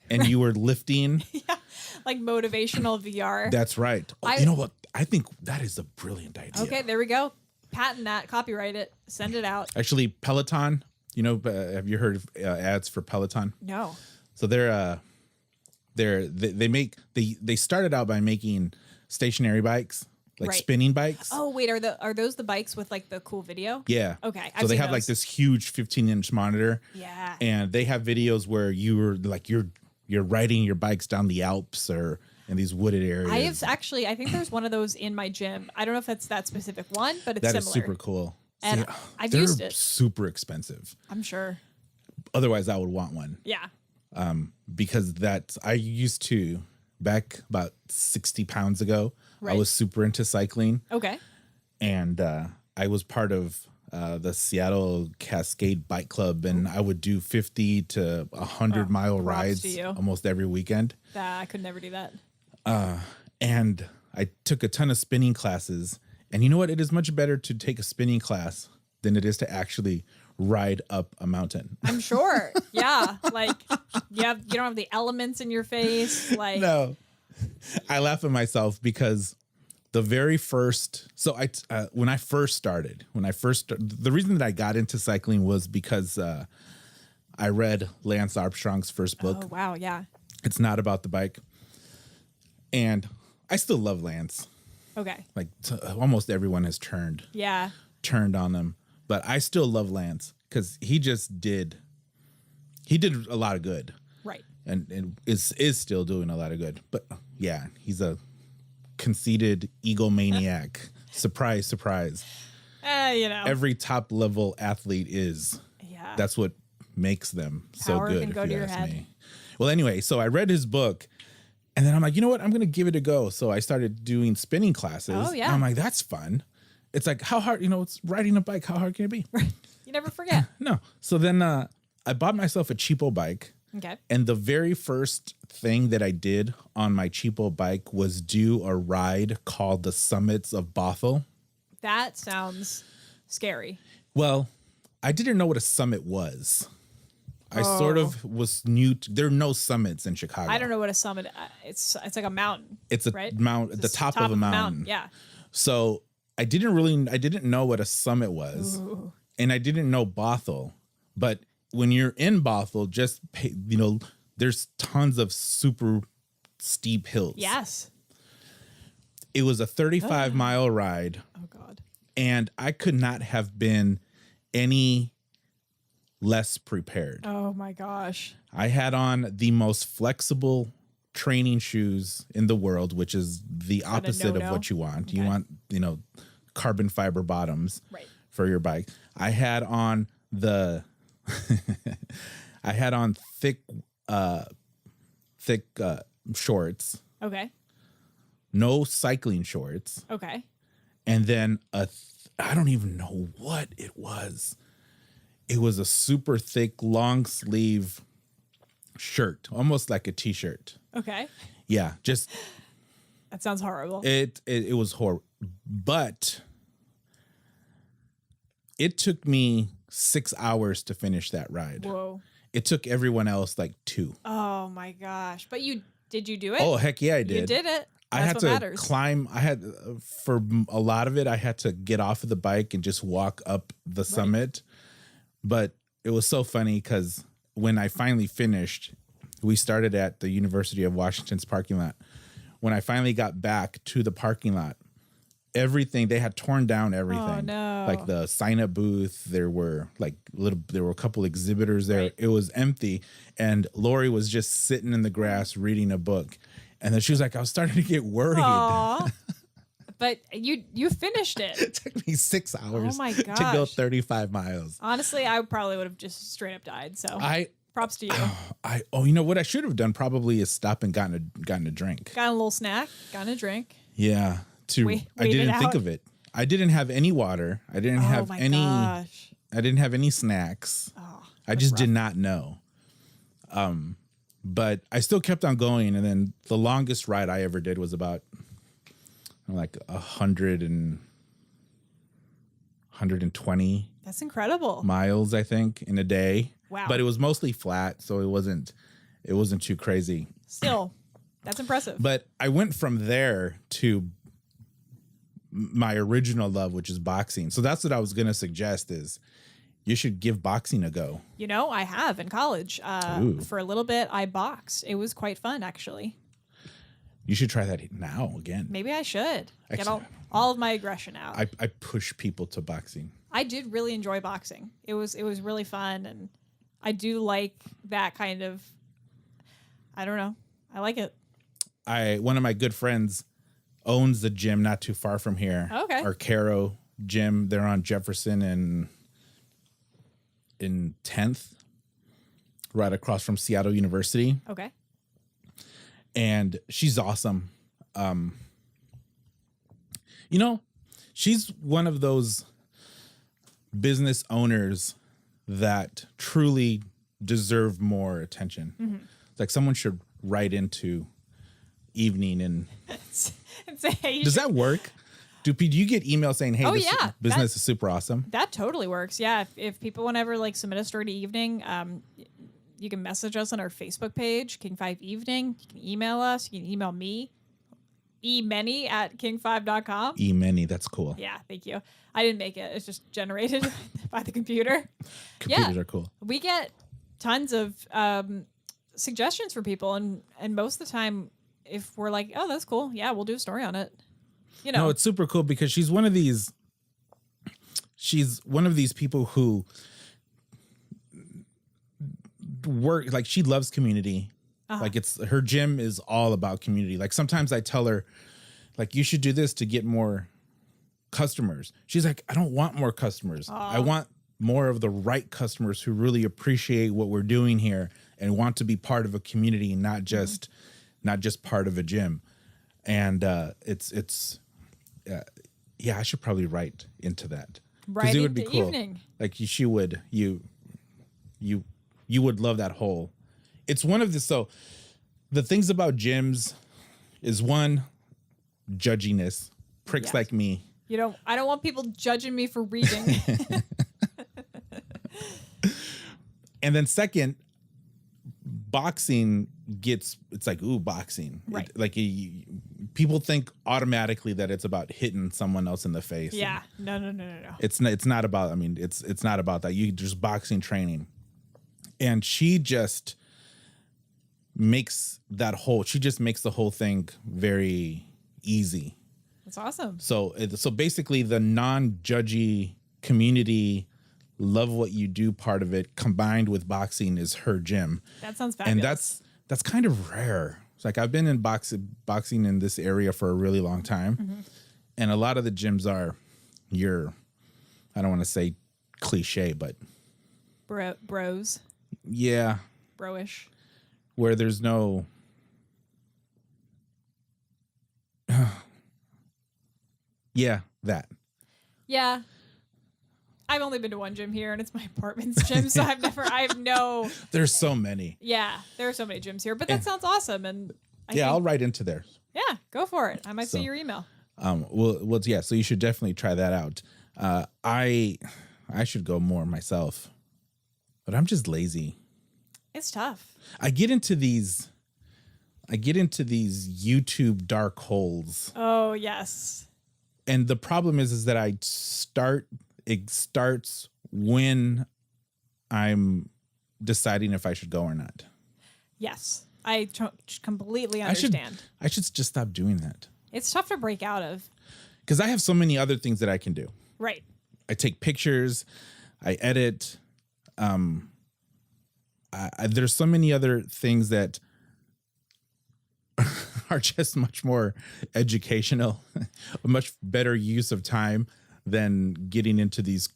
and you were lifting. Yeah, like motivational VR. That's right. Oh, you know what? I think that is a brilliant idea. Okay, there we go. Patent that, copyright it, send it out. Actually, Peloton, have you heard of ads for Peloton? No. So they started out by making stationary bikes, like spinning bikes. Oh wait, are those the bikes with like the cool video? Yeah. Okay. So they have like this huge 15-inch monitor. Yeah. And they have videos where you're riding your bikes down the Alps or in these wooded areas. I think there's one of those in my gym. I don't know if it's that specific one, but it's that similar. Is super cool. And I've used it. They're super expensive. I'm sure. Otherwise, I would want one. Yeah. Because I used to, back about 60 pounds ago, I was super into cycling. Okay. And I was part of the Seattle Cascade Bike Club, and I would do 50 to 100 mile rides almost every weekend. I could never do that. And I took a ton of spinning classes. And you know what? It is much better to take a spinning class than it is to actually ride up a mountain. I'm sure. Yeah. Like you don't have the elements in your face. Like no. I laugh at myself because the very first, when I first started, the reason that I got into cycling was because I read Lance Armstrong's first book. Oh, wow. Yeah. It's not about the bike. And I still love Lance. Okay. Like almost everyone has turned on him. But I still love Lance because he did a lot of good. Right. And is still doing a lot of good. But yeah, he's a conceited egomaniac. Surprise, surprise. Every top level athlete is. Yeah. That's what makes them so good. Can go to your head. Well, anyway, so I read his book And then I'm like, you know what? I'm going to give it a go. So I started doing spinning classes. Oh, yeah. And I'm like, that's fun. It's like, how hard, it's riding a bike. How hard can it be? You never forget. No. So then I bought myself a cheapo bike. Okay. And the very first thing that I did on my cheapo bike was do a ride called the Summits of Bothell. That sounds scary. Well, I didn't know what a summit was. I sort of was new. There are no summits in Chicago. I don't know what a summit. It's like a mountain. It's a mount at the top of a mountain. Yeah. So I didn't know what a summit was. Ooh. And I didn't know Bothell. But when you're in Bothell, there's tons of super steep hills. Yes. It was a 35-mile ride. Oh, God. And I could not have been any less prepared. Oh, my gosh. I had on the most flexible training shoes in the world, which is the opposite of what you want. Okay. You want, carbon fiber bottoms for your bike. I had on thick shorts. Okay. No cycling shorts. Okay. And then I don't even know what it was. It was a super thick, long sleeve shirt, almost like a t-shirt. Okay. Yeah, just. That sounds horrible. It was horrible, but it took me 6 hours to finish that ride. Whoa. It took everyone else like 2. Oh my gosh! But did you do it? Oh heck yeah, I did. You did it. I had to climb. For a lot of it, I had to get off of the bike and just walk up the summit. But it was so funny because when I finally finished, we started at the University of Washington's parking lot. When I finally got back to the parking lot, they had torn down everything. Oh, no. Like the sign-up booth, there were a couple exhibitors there. Right. It was empty, and Lori was just sitting in the grass reading a book. And then she was like, I was starting to get worried. Aww. But you finished it. It took me 6 hours to go 35 miles. Honestly, I probably would have just straight up died. So props to you. You know what I should have done probably is stop and gotten a drink. Got a little snack, gotten a drink. Yeah. I didn't think of it. I didn't have any water. I didn't have any. Gosh. I didn't have any snacks. Oh, I just did not know. But I still kept on going, and then the longest ride I ever did was about like 120. That's incredible. Miles, I think, in a day. Wow. But it was mostly flat, so it wasn't too crazy. Still, that's impressive. But I went from there to my original love, which is boxing. So that's what I was going to suggest is you should give boxing a go. I have in college. For a little bit, I boxed. It was quite fun, actually. You should try that now again. Maybe I should. Get all of my aggression out. I push people to boxing. I did really enjoy boxing. It was really fun, and I do like that kind of, I don't know. I like it. One of my good friends owns the gym not too far from here. Okay. Our Caro gym. They're on Jefferson and in 10th, right across from Seattle University. Okay. And she's awesome. She's one of those business owners that truly deserve more attention. Mm-hmm. Like someone should write into Evening and say, hey, does that work? Do you get emails saying, hey, business is super awesome? That totally works. Yeah. If people want to ever submit a story to Evening, you can message us on our Facebook page, King 5 Evening. You can email us. You can email me, emeny@king5.com. Emeny, that's cool. Yeah, thank you. I didn't make it. It's just generated by the computer. Computers are cool. We get tons of suggestions from people, and most of the time, if we're like, oh, that's cool, yeah, we'll do a story on it. No, it's super cool because she's one of these people who work, like she loves community. Uh-huh. Like her gym is all about community. Like sometimes I tell her, like, you should do this to get more customers. She's like, I don't want more customers. I want more of the right customers who really appreciate what we're doing here and want to be part of a community, not just not just part of a gym. And I should probably write into that. Right, it would be cool. Evening. Like you would love that whole. It's one of the the things about gyms is one, judginess, pricks like me. I don't want people judging me for reading. And then second, boxing it's like, ooh, boxing. Right. People think automatically that it's about hitting someone else in the face. Yeah. No. It's not about, it's not about that. You just boxing training. And she just makes the whole thing very easy. That's awesome. So basically the non-judgy community love what you do part of it combined with boxing is her gym. That sounds fabulous. And that's kind of rare. It's like I've been in boxing in this area for a really long time. Mm-hmm. And a lot of the gyms are I don't want to say cliche, but bros. Yeah. Bro-ish. Where there's no yeah, that. Yeah. I've only been to one gym here, and it's my apartment's gym, so I have no... There's so many. Yeah, there are so many gyms here, but that sounds awesome, and I'll write into there. Yeah, go for it. I might see your email. So you should definitely try that out. I should go more myself, but I'm just lazy. It's tough. I get into these YouTube dark holes. Oh, yes. And the problem is that it starts when I'm deciding if I should go or not. Yes. I completely understand. I should just stop doing that. It's tough to break out of. Because I have so many other things that I can do. Right. I take pictures. I edit. There's so many other things that are just much more educational, a much better use of time than getting into these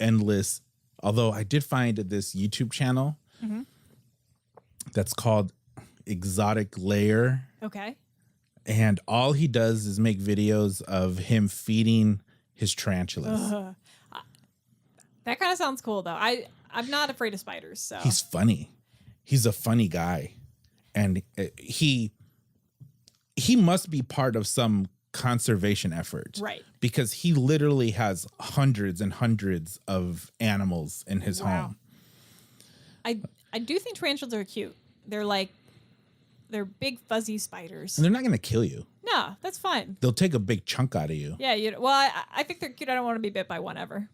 endless. Although I did find this YouTube channel that's called Exotic Layer. Okay. And all he does is make videos of him feeding his tarantulas. That kind of sounds cool, though. I'm not afraid of spiders. So he's funny. He's a funny guy, and he must be part of some conservation effort, right? Because he literally has hundreds and hundreds of animals in his home. I do think tarantulas are cute. They're big fuzzy spiders, and they're not going to kill you. No, that's fine. They'll take a big chunk out of you. Yeah, I think they're cute. I don't want to be bit by one ever,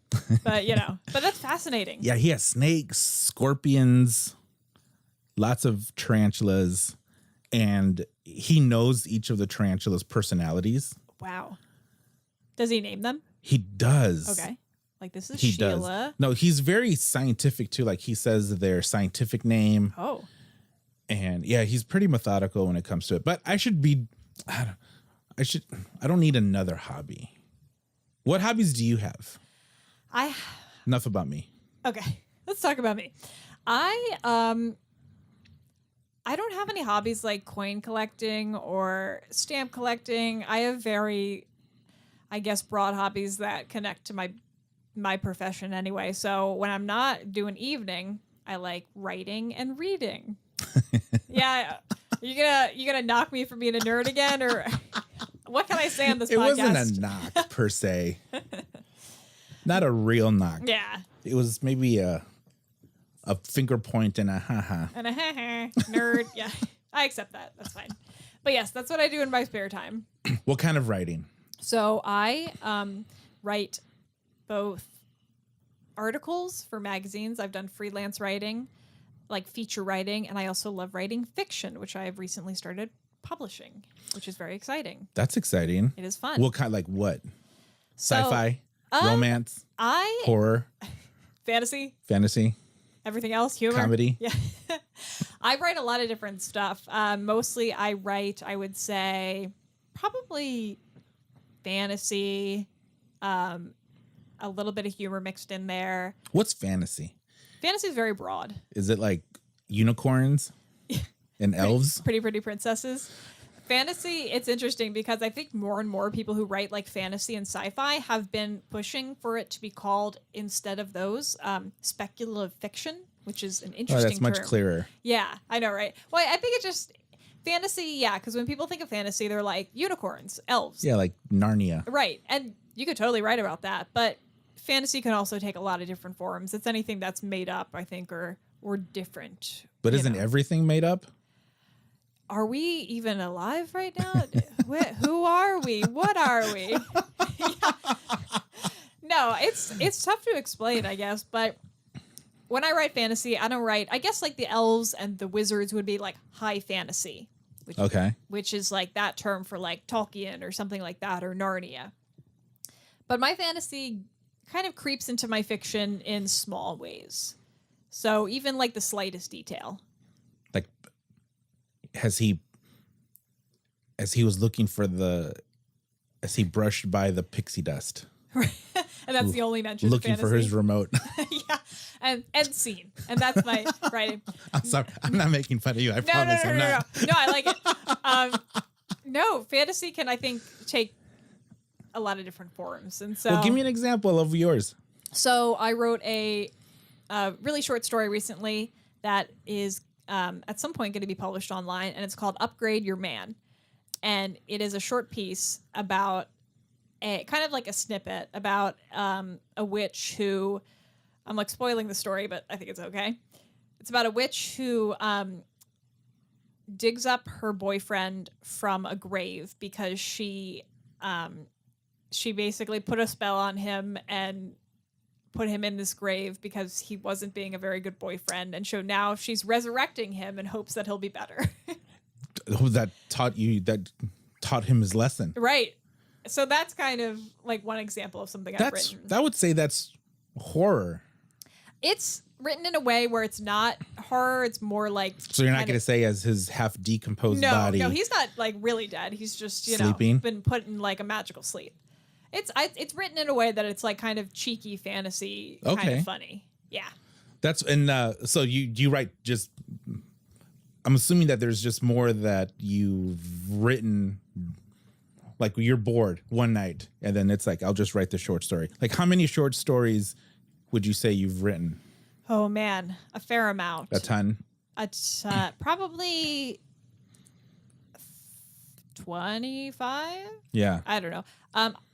but but that's fascinating. Yeah, he has snakes, scorpions, lots of tarantulas, and he knows each of the tarantulas' personalities. Wow. Does he name them? He does. Okay. Like, this is Sheila. Does. No, he's very scientific too. Like, he says their scientific name. Oh. And yeah, he's pretty methodical when it comes to it. But I don't need another hobby. What hobbies do you have? Enough about me. Okay. Let's talk about me. I don't have any hobbies like coin collecting or stamp collecting. I have very, I guess, broad hobbies that connect to my profession anyway. So when I'm not doing evening, I like writing and reading. Yeah. You gonna knock me for being a nerd again, or what can I say on this podcast? It wasn't a knock per se. Not a real knock. Yeah. It was maybe a finger point and a ha-ha. And a ha-ha. Nerd. Yeah. I accept that. That's fine. But yes, that's what I do in my spare time. What kind of writing? So I write both articles for magazines. I've done freelance writing, like feature writing, and I also love writing fiction, which I have recently started publishing, which is very exciting. That's exciting. It is fun. What kind? Like what? Sci-fi, romance, horror, fantasy, everything else, humor, comedy. Yeah, I write a lot of different stuff. Mostly, I write, I would say, probably fantasy, a little bit of humor mixed in there. What's fantasy? Fantasy is very broad. Is it like unicorns? and elves. Pretty princesses. Fantasy, it's interesting because I think more and more people who write like fantasy and sci-fi have been pushing for it to be called, instead of those, speculative fiction, which is an interesting that's much term. clearer. Yeah, I know, right? Well, I think it just fantasy, yeah, because when people think of fantasy, they're like unicorns, elves. Yeah, like Narnia. Right, and you could totally write about that, but fantasy can also take a lot of different forms. It's anything that's made up, I think, or different. But isn't everything made up? Are we even alive right now? Who are we? What are we? Yeah. No, it's tough to explain, I guess. But when I write fantasy, I don't write. I guess like the elves and the wizards would be like high fantasy, which is like that term for like Tolkien or something like that, or Narnia. But my fantasy kind of creeps into my fiction in small ways. So even like the slightest detail. Like, as he was looking for as he brushed by the pixie dust. Right. And that's the only mention looking of fantasy. for his remote. Yeah. And scene. And that's my writing. I'm sorry. I'm not making fun of you. I promise I'm not. No, I like it. No, fantasy can, I think, take a lot of different forms. And so, well, give me an example of yours. So I wrote a really short story recently that is at some point going to be published online, and it's called Upgrade Your Man. And it is a short piece about a kind of like a snippet about a witch who, I'm like spoiling the story, but I think it's okay. It's about a witch who digs up her boyfriend from a grave because she basically put a spell on him and put him in this grave because he wasn't being a very good boyfriend. And so now she's resurrecting him in hopes that he'll be better. That taught him his lesson. Right. So that's kind of like one example of something I've written. I would say that's horror. It's written in a way where it's not horror. It's more like... So you're not going to say as his half decomposed body. No, he's not like really dead. He's just, sleeping? Been put in like a magical sleep. It's written in a way that it's like kind of cheeky fantasy, kind of funny. Yeah. That's, and so you write just, I'm assuming that there's just more that you've written, like you're bored one night and then it's like, I'll just write the short story. Like how many short stories would you say you've written? Oh man, a fair amount. A ton? Probably 25. Yeah. I don't know.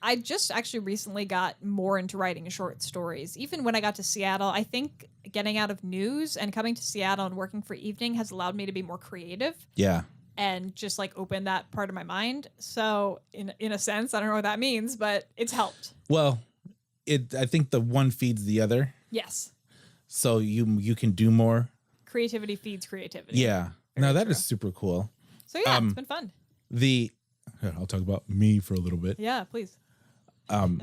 I just actually recently got more into writing short stories. Even when I got to Seattle, I think getting out of news and coming to Seattle and working for evening has allowed me to be more creative. Yeah. And just like open that part of my mind. So in a sense, I don't know what that means, but it's helped. Well, I think the one feeds the other. Yes. So you can do more. Creativity feeds creativity. Yeah. Very That true. is super cool. So yeah, it's been fun. I'll talk about me for a little bit. Yeah, please. I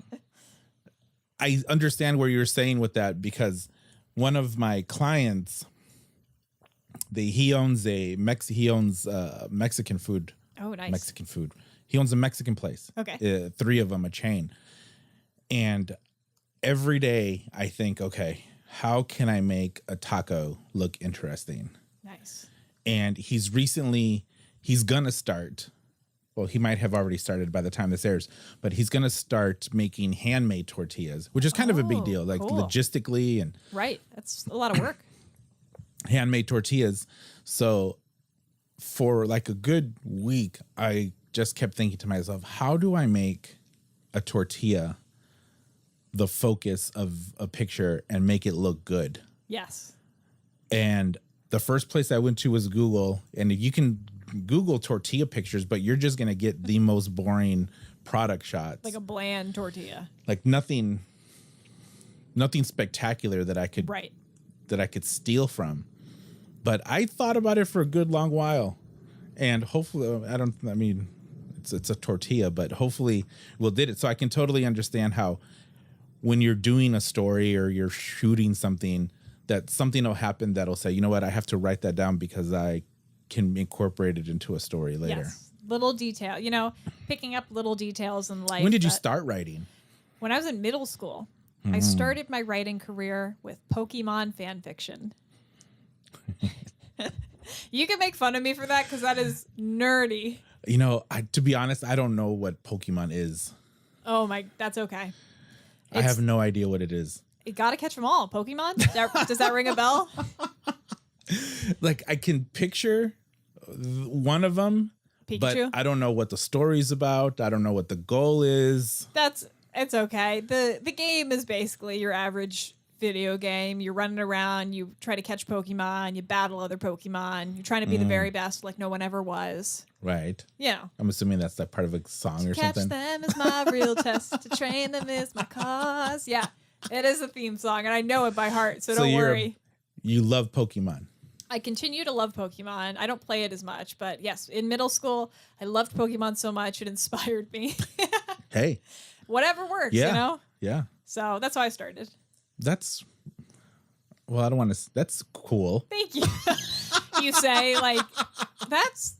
understand where you're saying with that because one of my clients, he owns Mexican food. Oh, nice. Mexican food. He owns a Mexican place. Okay. 3 of them, a chain. And every day I think, okay, how can I make a taco look interesting? Nice. And he's going to start. Well, he might have already started by the time this airs, but he's going to start making handmade tortillas, which is kind of a big deal, like cool. logistically and right. That's a lot of work. handmade tortillas. So for like a good week, I just kept thinking to myself, how do I make a tortilla the focus of a picture and make it look good? Yes. And the first place I went to was Google, and you can Google tortilla pictures, but you're just going to get the most boring product shots. Like a bland tortilla. Like nothing spectacular that I could steal from. But I thought about it for a good long while, and hopefully, it's a tortilla, but hopefully we'll did it. So I can totally understand how when you're doing a story or you're shooting something, that something will happen that'll say, you know what, I have to write that down because I can incorporate it into a story later. Yes. Little detail, picking up little details in life. When did you start writing? When I was in middle school. I started my writing career with Pokemon fan fiction. You can make fun of me for that because that is nerdy. You know, to be honest, I don't know what Pokemon is. Oh my, that's okay. I have no idea what it is. You gotta catch them all. Pokemon? Does that ring a bell? Like, I can picture one of them, Pikachu? but I don't know what the story's about. I don't know what the goal is. It's okay. The game is basically your average video game. You're running around, you try to catch Pokemon, you battle other Pokemon, you're trying to be the very best like no one ever was. Right. Yeah. I'm assuming that's like part of a song or Catch something. them is my real test. To train them is my cause. Yeah. It is a theme song, and I know it by heart, so don't worry. You love Pokemon. I continue to love Pokemon. I don't play it as much, but yes, in middle school, I loved Pokemon so much it inspired me. Hey. Whatever works, you know? Yeah. So that's how I started. That's cool. Thank you. You say, like, that's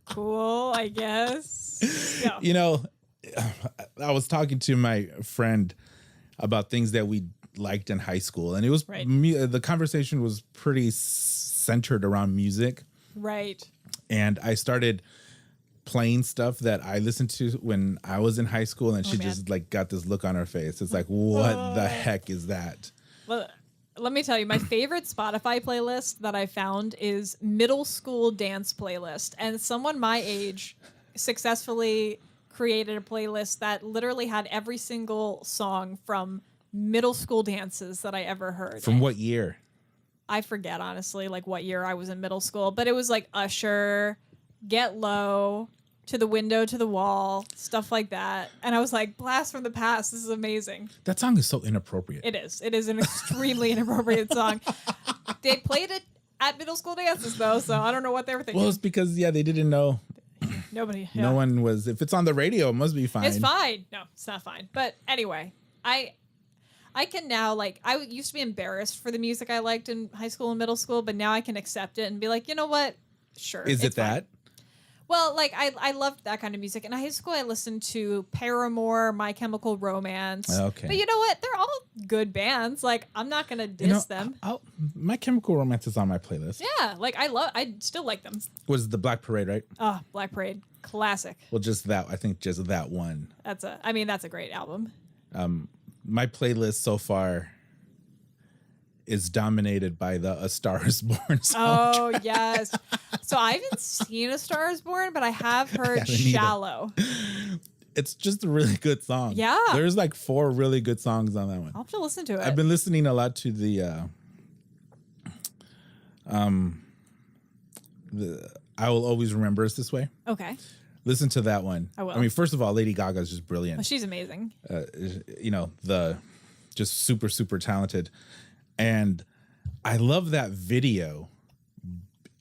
cool, I guess. Yeah. You know, I was talking to my friend about things that we liked in high school, and it was the conversation was pretty centered around music. Right. And I started playing stuff that I listened to when I was in high school, and she just like got this look on her face. It's like, what the heck is that? Well, let me tell you, my favorite Spotify playlist that I found is middle school dance playlist, and someone my age successfully created a playlist that literally had every single song from middle school dances that I ever heard. From what year? I forget, honestly, like what year I was in middle school, but it was like Usher, Get Low, To the Window, To the Wall, stuff like that. And I was like, blast from the past. This is amazing. That song is so inappropriate. It is. It is an extremely inappropriate song. They played it at middle school dances, though, so I don't know what they were thinking. Well, it's because, they didn't know. Nobody. Yeah. No one was. If it's on the radio, it must be fine. It's fine. No, it's not fine. But anyway, I can now, like, I used to be embarrassed for the music I liked in high school and middle school, but now I can accept it and be like, you know what? Sure. Is it that? Fine. Well, like, I loved that kind of music. In high school, I listened to Paramore, My Chemical Romance. Okay. But you know what? They're all good bands. Like, I'm not going to diss them. My Chemical Romance is on my playlist. Yeah. Like, I still like them. Was the Black Parade, right? Oh, Black Parade. Classic. Well, just that one. That's a great album. My playlist so far is dominated by the A Star Is Born song. Oh, yes. So I haven't seen A Star Is Born, but I have heard Shallow. It's just a really good song. Yeah. There's like 4 really good songs on that one. I'll have to listen to it. I've been listening a lot to the I Will Always Remember Us This Way. Okay. Listen to that one. I will. I mean, first of all, Lady Gaga is just brilliant. Oh, she's amazing. Just super, super talented. And I love that video.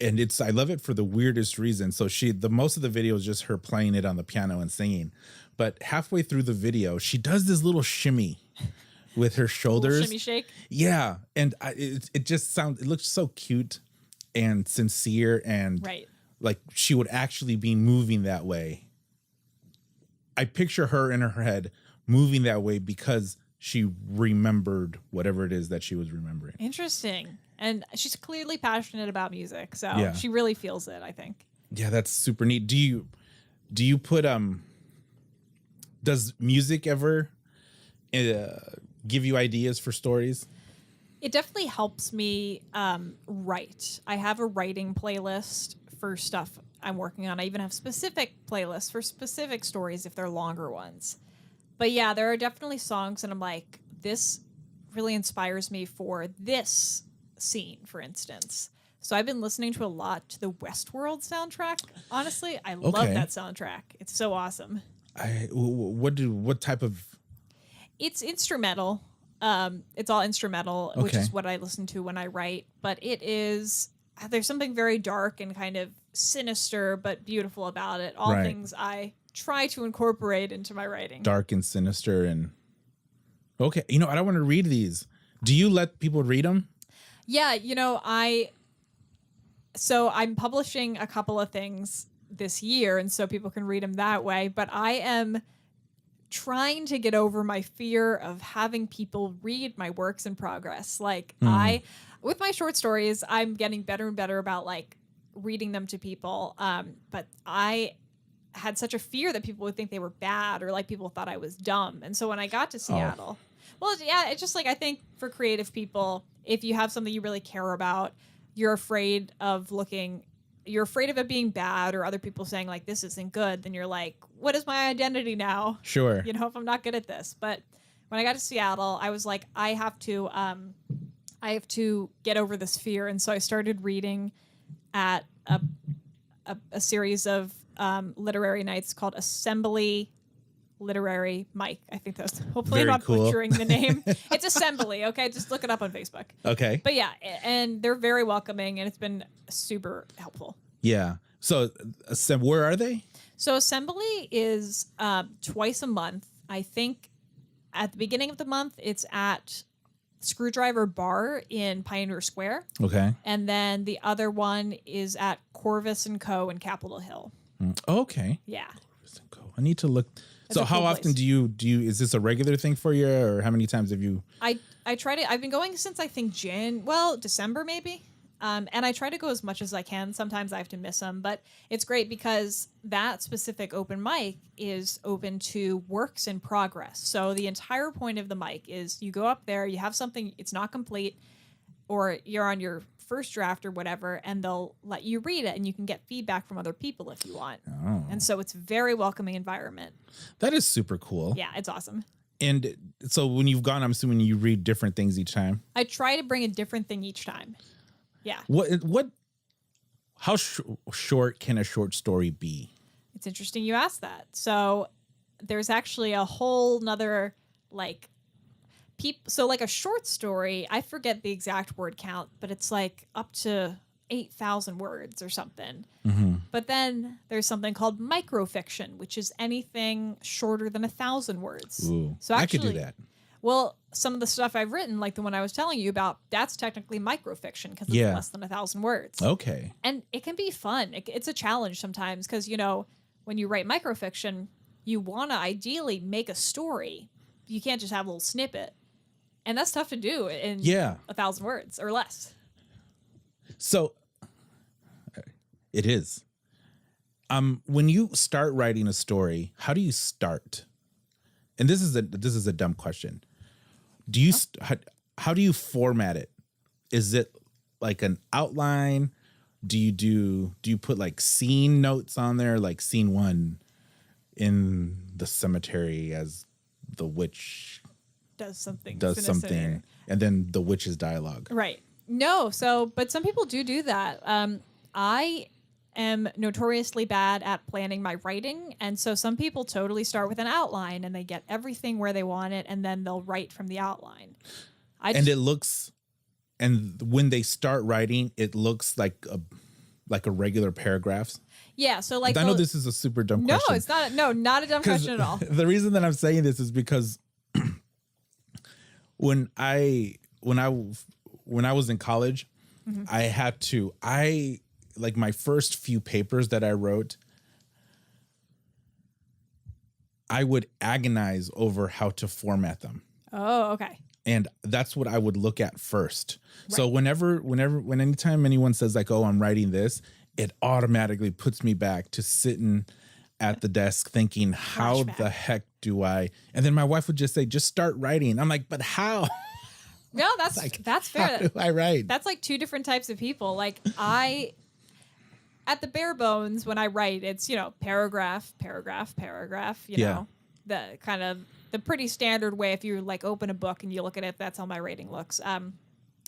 And I love it for the weirdest reason. So most of the video is just her playing it on the piano and singing. But halfway through the video, she does this little shimmy with her shoulders. Shimmy shake. Yeah. And it looks so cute and sincere, and like she would actually be moving that way. I picture her in her head moving that way because she remembered whatever it is that she was remembering. Interesting. And she's clearly passionate about music, so she really feels it, I think. Yeah, that's super neat. Do you put does music ever give you ideas for stories? It definitely helps me write. I have a writing playlist for stuff I'm working on. I even have specific playlists for specific stories if they're longer ones. But yeah, there are definitely songs and I'm like, this really inspires me for this scene, for instance. So I've been listening to a lot to the Westworld soundtrack. Honestly, I love that soundtrack. It's so awesome. What type of? It's instrumental. It's all instrumental, which is what I listen to when I write. But there's something very dark and kind of sinister but beautiful about it. All things I try to incorporate into my writing. Dark and sinister and okay. I don't want to read these. Do you let people read them? Yeah, I'm publishing a couple of things this year, and so people can read them that way. But I am trying to get over my fear of having people read my works in progress. Like with my short stories, I'm getting better and better about like reading them to people. But I had such a fear that people would think they were bad or like people thought I was dumb. And so when I got to Seattle, well, yeah, it's just like I think for creative people, if you have something you really care about, you're afraid of it being bad or other people saying like this isn't good, then you're like, what is my identity now? Sure. You know, if I'm not good at this. But when I got to Seattle, I was like, I have to get over this fear. And so I started reading at a series of literary nights called Assembly Literary Mike. I think that's hopefully I'm not butchering the name. It's Assembly. Okay. Just look it up on Facebook. Okay. But yeah, and they're very welcoming and it's been super helpful. Yeah. So where are they? So Assembly is twice a month. I think at the beginning of the month, it's at Screwdriver Bar in Pioneer Square. Okay. And then the other one is at Corvus & Co. in Capitol Hill. Okay. Yeah. Corvus & Co. I need to look. That's so how often do you, is this a regular thing for you or how many times have you? I try to, I've been going since I think December maybe. And I try to go as much as I can. Sometimes I have to miss them, but it's great because that specific open mic is open to works in progress. So the entire point of the mic is you go up there, you have something, it's not complete, or you're on your first draft or whatever, and they'll let you read it and you can get feedback from other people if you want. Oh. And so it's a very welcoming environment. That is super cool. Yeah, it's awesome. And so when you've gone, I'm assuming you read different things each time. I try to bring a different thing each time. Yeah. How short can a short story be? It's interesting you asked that. So there's actually a whole nother like a short story, I forget the exact word count, but it's like up to 8,000 words or something. Mm-hmm. But then there's something called microfiction, which is anything shorter than 1,000 words. Ooh, so actually, I could do that. Well, some of the stuff I've written, like the one I was telling you about, that's technically microfiction because it's less than 1,000 words. Okay. And it can be fun. It's a challenge sometimes because, you know, when you write microfiction, you want to ideally make a story. You can't just have a little snippet. And that's tough to do in 1,000 words or less. So it is. When you start writing a story, how do you start? And this is a dumb question. Do you how do you format it? Is it like an outline? Do you put like scene notes on there, like scene 1 in the cemetery as the witch does something, and then the witch's dialogue? Right. No. But some people do that. I am notoriously bad at planning my writing, and so some people totally start with an outline and they get everything where they want it, and then they'll write from the outline. And when they start writing, it looks like a regular paragraphs. Yeah, so like I know this is a super dumb question. No, it's not. No, not a dumb question at all. The reason that I'm saying this is because when I was in college, mm-hmm. Like my first few papers that I wrote, I would agonize over how to format them. Oh, okay. And that's what I would look at first. Right. So anytime anyone says like, oh, I'm writing this, it automatically puts me back to sitting at the desk thinking, how the heck do I? And then my wife would just say, just start writing. I'm like, but how? No, that's fair. How do I write? That's like two different types of people. Like at the bare bones, when I write, it's, you know, paragraph, you know, the kind of the pretty standard way. If you like open a book and you look at it, that's how my writing looks.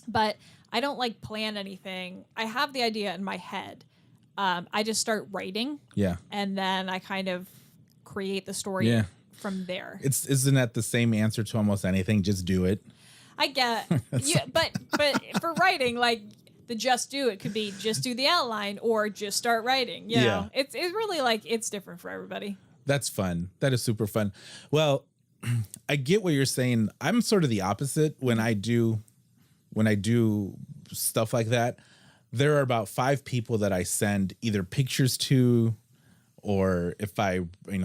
But I don't like plan anything. I have the idea in my head. I just start writing. Yeah. And then I kind of create the story from there. Isn't that the same answer to almost anything? Just do it. I get but for writing, like the just do it could be just do the outline or just start writing. You know? It's really like it's different for everybody. That's fun. That is super fun. Well, I get what you're saying. I'm sort of the opposite when I do stuff like that. There are about 5 people that I send either pictures to, or if I, I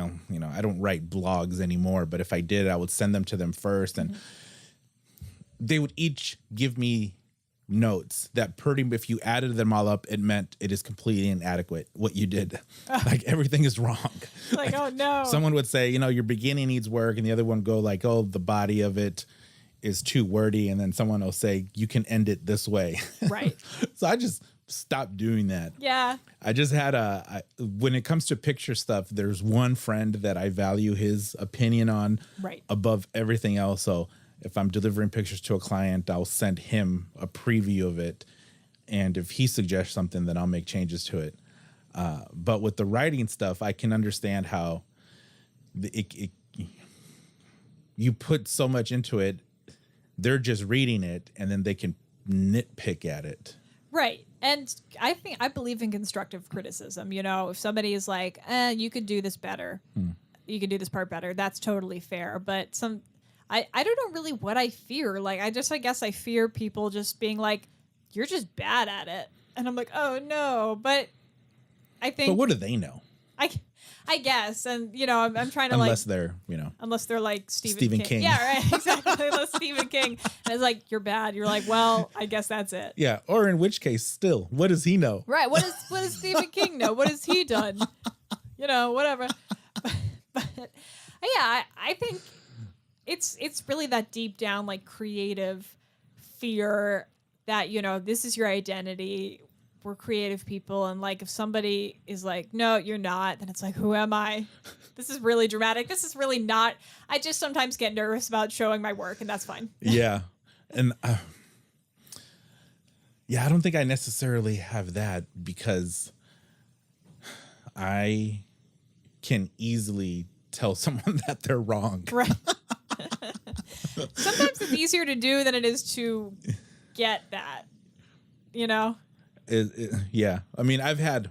don't write blogs anymore, but if I did, I would send them to them first, and they would each give me notes that if you added them all up, it meant it is completely inadequate what you did. Like everything is wrong. Like, oh no. Someone would say, your beginning needs work, and the other one go like, oh, the body of it is too wordy, and then someone will say you can end it this way. Right. So I just stopped doing that. Yeah. I just had when it comes to picture stuff, there's one friend that I value his opinion on above everything else. So if I'm delivering pictures to a client, I'll send him a preview of it. And if he suggests something, then I'll make changes to it. But with the writing stuff, I can understand how you put so much into it. They're just reading it, and then they can nitpick at it. Right. And I believe in constructive criticism. If somebody is like, you could do this better, you could do this part better, that's totally fair. But I don't know really what I fear. Like, I guess I fear people just being like, you're just bad at it. And I'm like, oh no. But I think. But what do they know? I guess. And, I'm trying to unless they're like Stephen King. Yeah, right. Exactly. Unless Stephen King. And it's like, you're bad. You're like, well, I guess that's it. Yeah. Or in which case, still, what does he know? Right. What does Stephen King know? What has he done? Whatever. But yeah, I think it's really that deep down, like, creative fear that, this is your identity. We're creative people, and like if somebody is like, no, you're not, then it's like, who am I? This is really dramatic. This is really not. I just sometimes get nervous about showing my work, and that's fine. Yeah. And I don't think I necessarily have that, because I can easily tell someone that they're wrong. Right. Sometimes it's easier to do than it is to get that, Yeah. I mean, I've had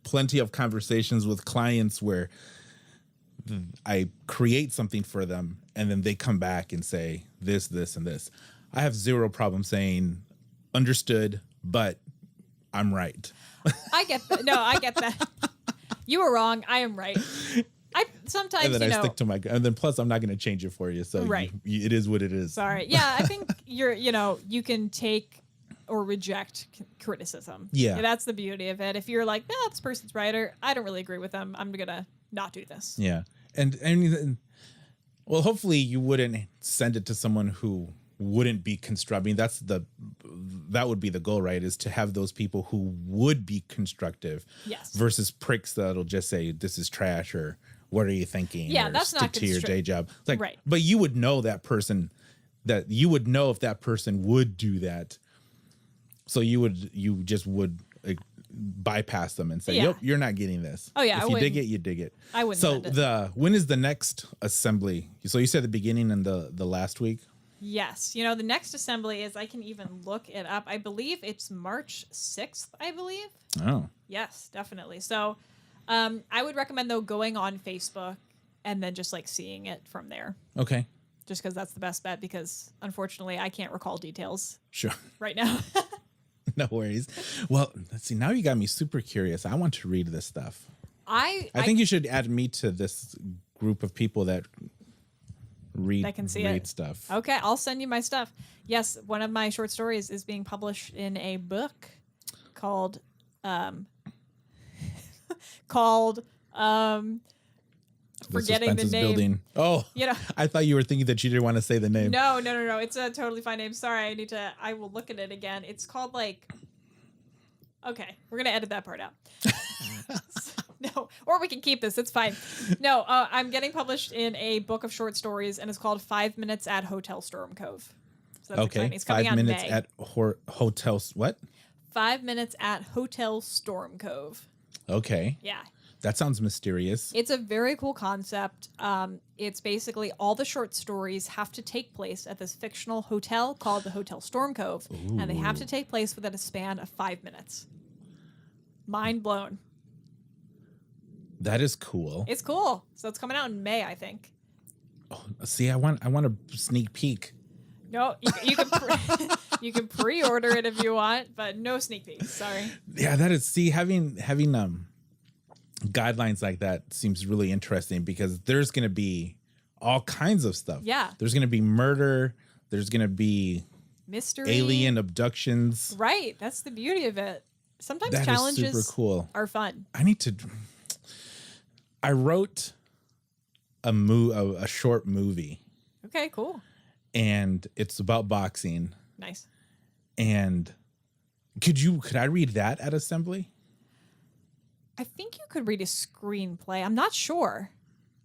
plenty of conversations with clients where I create something for them and then they come back and say this, this, and this. I have zero problem saying understood, but I'm right. I get that. No, I get that. You were wrong. I am right. I sometimes, and then I stick to my, and then plus I'm not going to change it for you. So right. It is what it is. Sorry. Yeah. I think you can take or reject criticism. Yeah. That's the beauty of it. If you're like, no, this person's right, or I don't really agree with them, I'm going to not do this. Yeah. And well, hopefully you wouldn't send it to someone who wouldn't be constructive. I mean, that would be the goal, right? Is to have those people who would be constructive. Yes. Versus pricks that'll just say, this is trash, or what are you thinking? Yeah, or that's stick not to your day job. It's like, right. But you would know that person, that you would know if that person would do that. So you just would bypass them and say, yep, you're not getting this. Oh yeah. If you dig it, you dig it. I wouldn't. So when is the next assembly? So you said the beginning and the last week? Yes. The next assembly is, I can even look it up. I believe it's March 6th, I believe. Oh. Yes, definitely. So I would recommend, though, going on Facebook and then just like seeing it from there. Okay. Just because that's the best bet, because unfortunately I can't recall details right now. No worries. Well, let's see. Now you got me super curious. I want to read this stuff. I think you should add me to this group of people that read stuff. Okay, I'll send you my stuff. Yes, one of my short stories is being published in a book called forgetting the name. Building. Oh, I thought you were thinking that you didn't want to say the name. No. It's a totally fine name. Sorry, I will look at it again. It's called okay, we're going to edit that part out. No, or we can keep this. It's fine. No, I'm getting published in a book of short stories, and it's called 5 Minutes at Hotel Storm Cove. So that's exciting. It's coming 5 minutes at Hotel what? 5 Minutes at Hotel Storm Cove. Okay. Yeah. That sounds mysterious. It's a very cool concept. It's basically all the short stories have to take place at this fictional hotel called the Hotel Storm Cove. Ooh. And they have to take place within a span of 5 minutes. Mind blown. That is cool. It's cool. So it's coming out in May, I think. Oh, see, I want a sneak peek. No, you can you can pre-order it if you want, but no sneak peeks. Sorry. Yeah, that is. See, having guidelines like that seems really interesting, because there's going to be all kinds of stuff. Yeah. There's going to be murder. There's going to be mystery, alien abductions. Right. That's the beauty of it. Sometimes That challenges is super cool. are fun. I wrote a short movie. Okay, cool. And it's about boxing. Nice. And could I read that at assembly? I think you could read a screenplay. I'm not sure.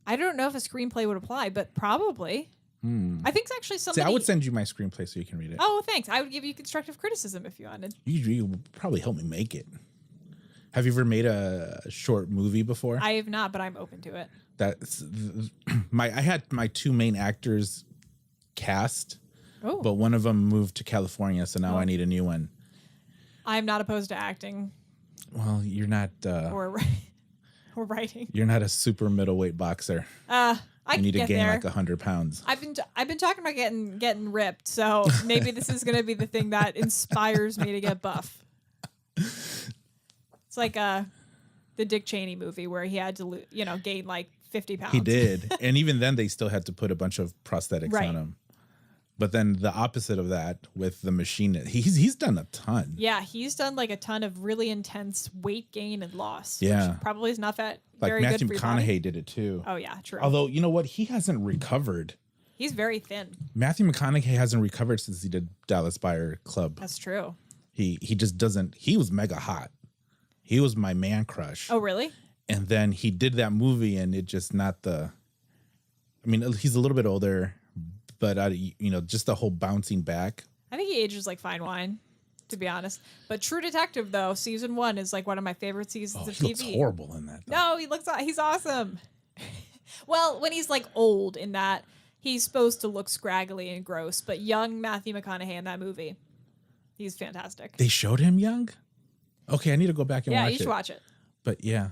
I don't know if a screenplay would apply, but probably. I think it's actually something. See, I would send you my screenplay so you can read it. Oh, thanks. I would give you constructive criticism if you wanted. You would probably help me make it. Have you ever made a short movie before? I have not, but I'm open to it. That's I had my two main actors cast, but one of them moved to California, so now I need a new one. I'm not opposed to acting. Well, you're not. Or writing. You're not a super middleweight boxer. You need to gain like 100 pounds. I've been talking about getting ripped, so maybe this is gonna be the thing that inspires me to get buff. It's like the Dick Cheney movie where he had to gain like 50 pounds. He did, and even then they still had to put a bunch of prosthetics on him. But then the opposite of that with the machine, he's done a ton. Yeah, he's done like a ton of really intense weight gain and loss. Yeah, which probably is not that like very Matthew good for your body. McConaughey did it too. Oh yeah, true. Although you know what, he hasn't recovered. He's very thin. Matthew McConaughey hasn't recovered since he did Dallas Buyer Club. That's true. He just doesn't. He was mega hot. He was my man crush. Oh really? And then he did that movie, and it just not the. I mean, he's a little bit older. But, just the whole bouncing back. I think he ages like fine wine, to be honest. But True Detective, though, season 1 is like one of my favorite seasons of TV. He looks horrible in that, though. No, he's awesome. Well, when he's like old in that, he's supposed to look scraggly and gross. But young Matthew McConaughey in that movie, he's fantastic. They showed him young? Okay, I need to go back and watch it. Yeah, you should watch it. But yeah.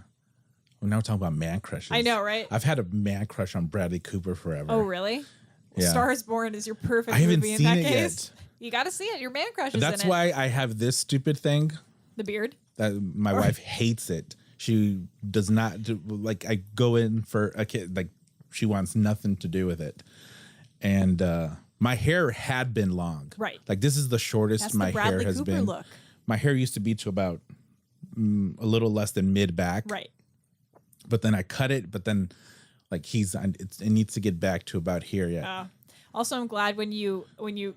Well, now we're talking about man crushes. I know, right? I've had a man crush on Bradley Cooper forever. Oh, really? Yeah. Star is Born is your perfect movie in that case. Yet. You got to see it. Your man crush is in it. That's why I have this stupid thing. The beard? That my wife hates it. She does not do, like, I go in for a kid, like, she wants nothing to do with it. And my hair had been long. Right. Like, this is the shortest That's my the Bradley hair has Cooper been. Look. My hair used to be to about a little less than mid back. Right. But then I cut it, but then like it needs to get back to about here. Yeah. Also, I'm glad when you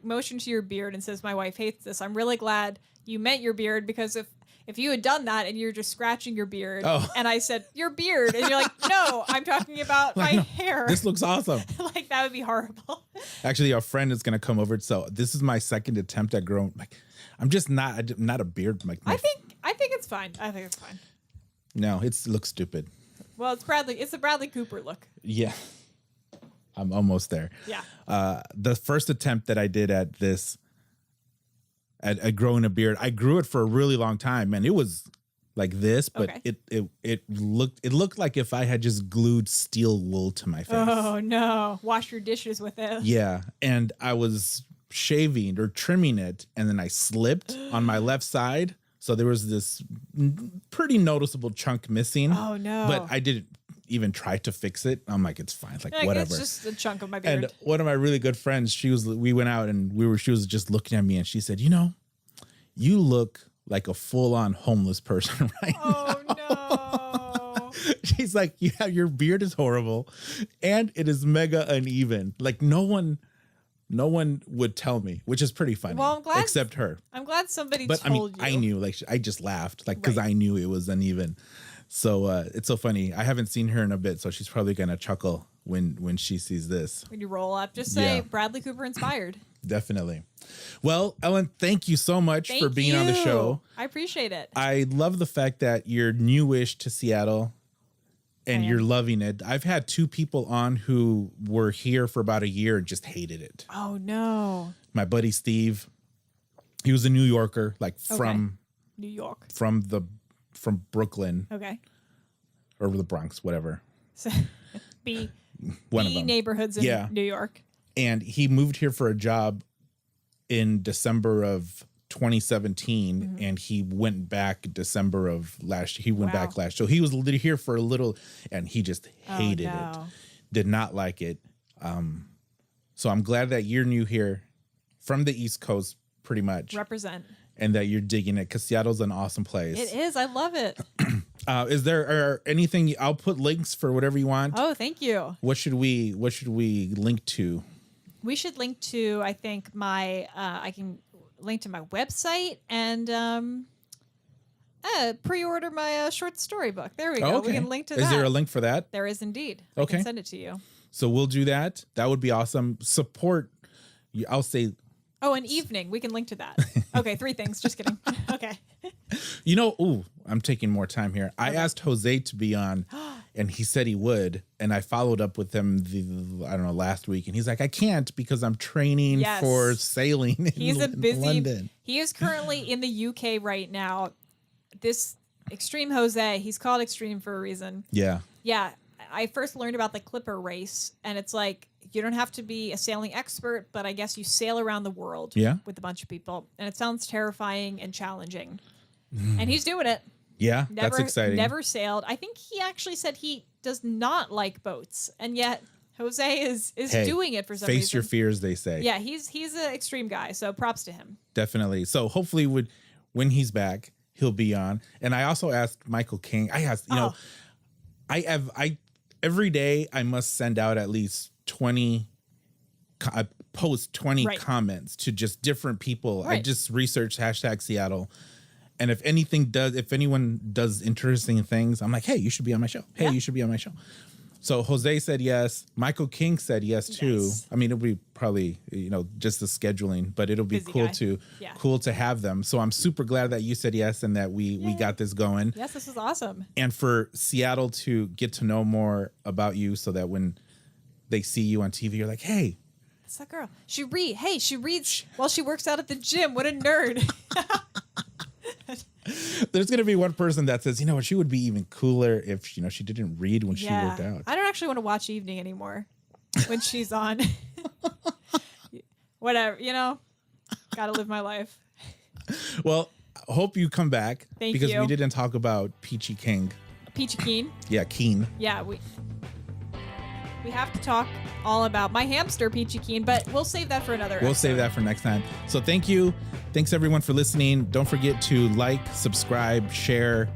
motion to your beard and says my wife hates this, I'm really glad you meant your beard, because if you had done that and you're just scratching your beard and I said your beard and you're like, no, I'm talking about my hair. This looks awesome. Like that would be horrible. Actually, a friend is going to come over. So this is my second attempt at growing. Like, I'm not a beard. Like I think it's fine. I think it's fine. No, it looks stupid. Well, it's the Bradley Cooper look. Yeah. I'm almost there. Yeah. The first attempt that I did at this, at growing a beard, I grew it for a really long time, and it was like this, but it looked like if I had just glued steel wool to my face. Oh no! Wash your dishes with it. Yeah, and I was shaving or trimming it, and then I slipped on my left side, so there was this pretty noticeable chunk missing. Oh no! But I didn't even try to fix it. I'm like, it's fine, like whatever. It's just a chunk of my beard. And one of my really good friends, we went out and she was just looking at me, and she said, you look like a full-on homeless person right now. Oh no. She's like, yeah, your beard is horrible and it is mega uneven. Like no one would tell me, which is pretty funny. Well, I'm glad, except her. I'm glad somebody but told you. I knew, like I just laughed, like, because I knew it was uneven. So it's so funny. I haven't seen her in a bit, so she's probably gonna chuckle when she sees this. When you roll up, just say Bradley Cooper inspired. Definitely. Well, Ellen, thank you so much for being on the show. I appreciate it. I love the fact that you're newish to Seattle and you're loving it. I've had 2 people on who were here for about a year and just hated it. Oh no. My buddy Steve, he was a New Yorker, like from New York, from Brooklyn. Okay. Or the Bronx, whatever. So, B of neighborhoods in New York. And he moved here for a job in December of 2017, and he went back December of last year. He went back last year. So he was here for a little, and he just hated it. Did not like it. So I'm glad that you're new here from the East Coast, pretty much. Represent. And that you're digging it, because Seattle's an awesome place. It is. I love it. Is there anything? I'll put links for whatever you want. Oh, thank you. What should we link to? We should link to, I think, I can link to my website and pre-order my short story book. There we go. Okay. We can link to that. Is there a link for that? There is indeed. Okay. I can send it to you. So we'll do that. That would be awesome. Support. I'll say. Oh, an evening. We can link to that. Okay, 3 things. Just kidding. Okay. I'm taking more time here. I asked Jose to be on, and he said he would. And I followed up with him, last week. And he's like, I can't because I'm training for sailing in London. He is currently in the UK right now. This Extreme Jose, he's called Extreme for a reason. Yeah. Yeah. I first learned about the Clipper race, and it's like, you don't have to be a sailing expert, but I guess you sail around the world with a bunch of people. And it sounds terrifying and challenging. And he's doing it. Yeah, that's exciting. Never sailed. I think he actually said he does not like boats. And yet Jose is doing it for some reason. Face your fears, they say. Yeah, he's an extreme guy. So props to him. Definitely. So hopefully when he's back, he'll be on. And I also asked Michael King. I asked, every day I must send out at least 20 post 20 comments to just different people. I just researched #Seattle. And if anyone does interesting things, I'm like, hey, you should be on my show. Hey, you should be on my show. So Jose said yes. Michael King said yes too. Yes. I mean, it'll be probably, just the scheduling, but it'll be cool to have them. So I'm super glad that you said yes and that we got this going. Yes, this is awesome. And for Seattle to get to know more about you so that when they see you on TV, you're like, hey, that's that girl. She reads while she works out at the gym. What a nerd. There's going to be one person that says, she would be even cooler if, she didn't read when she worked out. I don't actually want to watch Evening anymore when she's on. Whatever, got to live my life. Well, I hope you come back. Because we didn't talk about Peachy King. Peachy Keen? Yeah, Keen. Yeah, we have to talk all about my hamster, Peachy Keen, but we'll save that for another episode. We'll save that for next time. So thank you. Thanks, everyone, for listening. Don't forget to like, subscribe, share.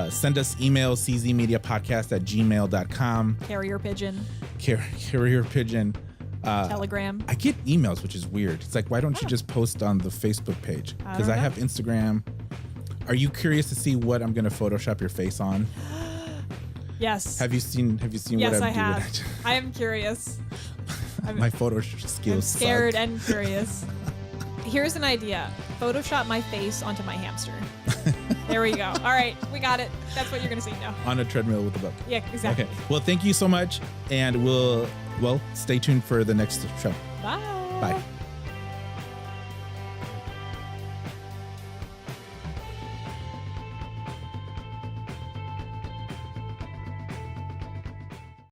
Send us email, czmediapodcast@gmail.com. Carrier pigeon. Carrier pigeon. Telegram. I get emails, which is weird. It's like, why don't you just post on the Facebook page? Because I have Instagram. Are you curious to see what I'm going to Photoshop your face on? Yes. Have you seen what I'm doing? Yes, I have. I am curious. My photo skills I'm scared suck. and curious. Here's an idea. Photoshop my face onto my hamster. There we go. All right, we got it. That's what you're going to see now. On a treadmill with a book. Yeah, exactly. Okay. Well, thank you so much. And stay tuned for the next show. Bye. Bye.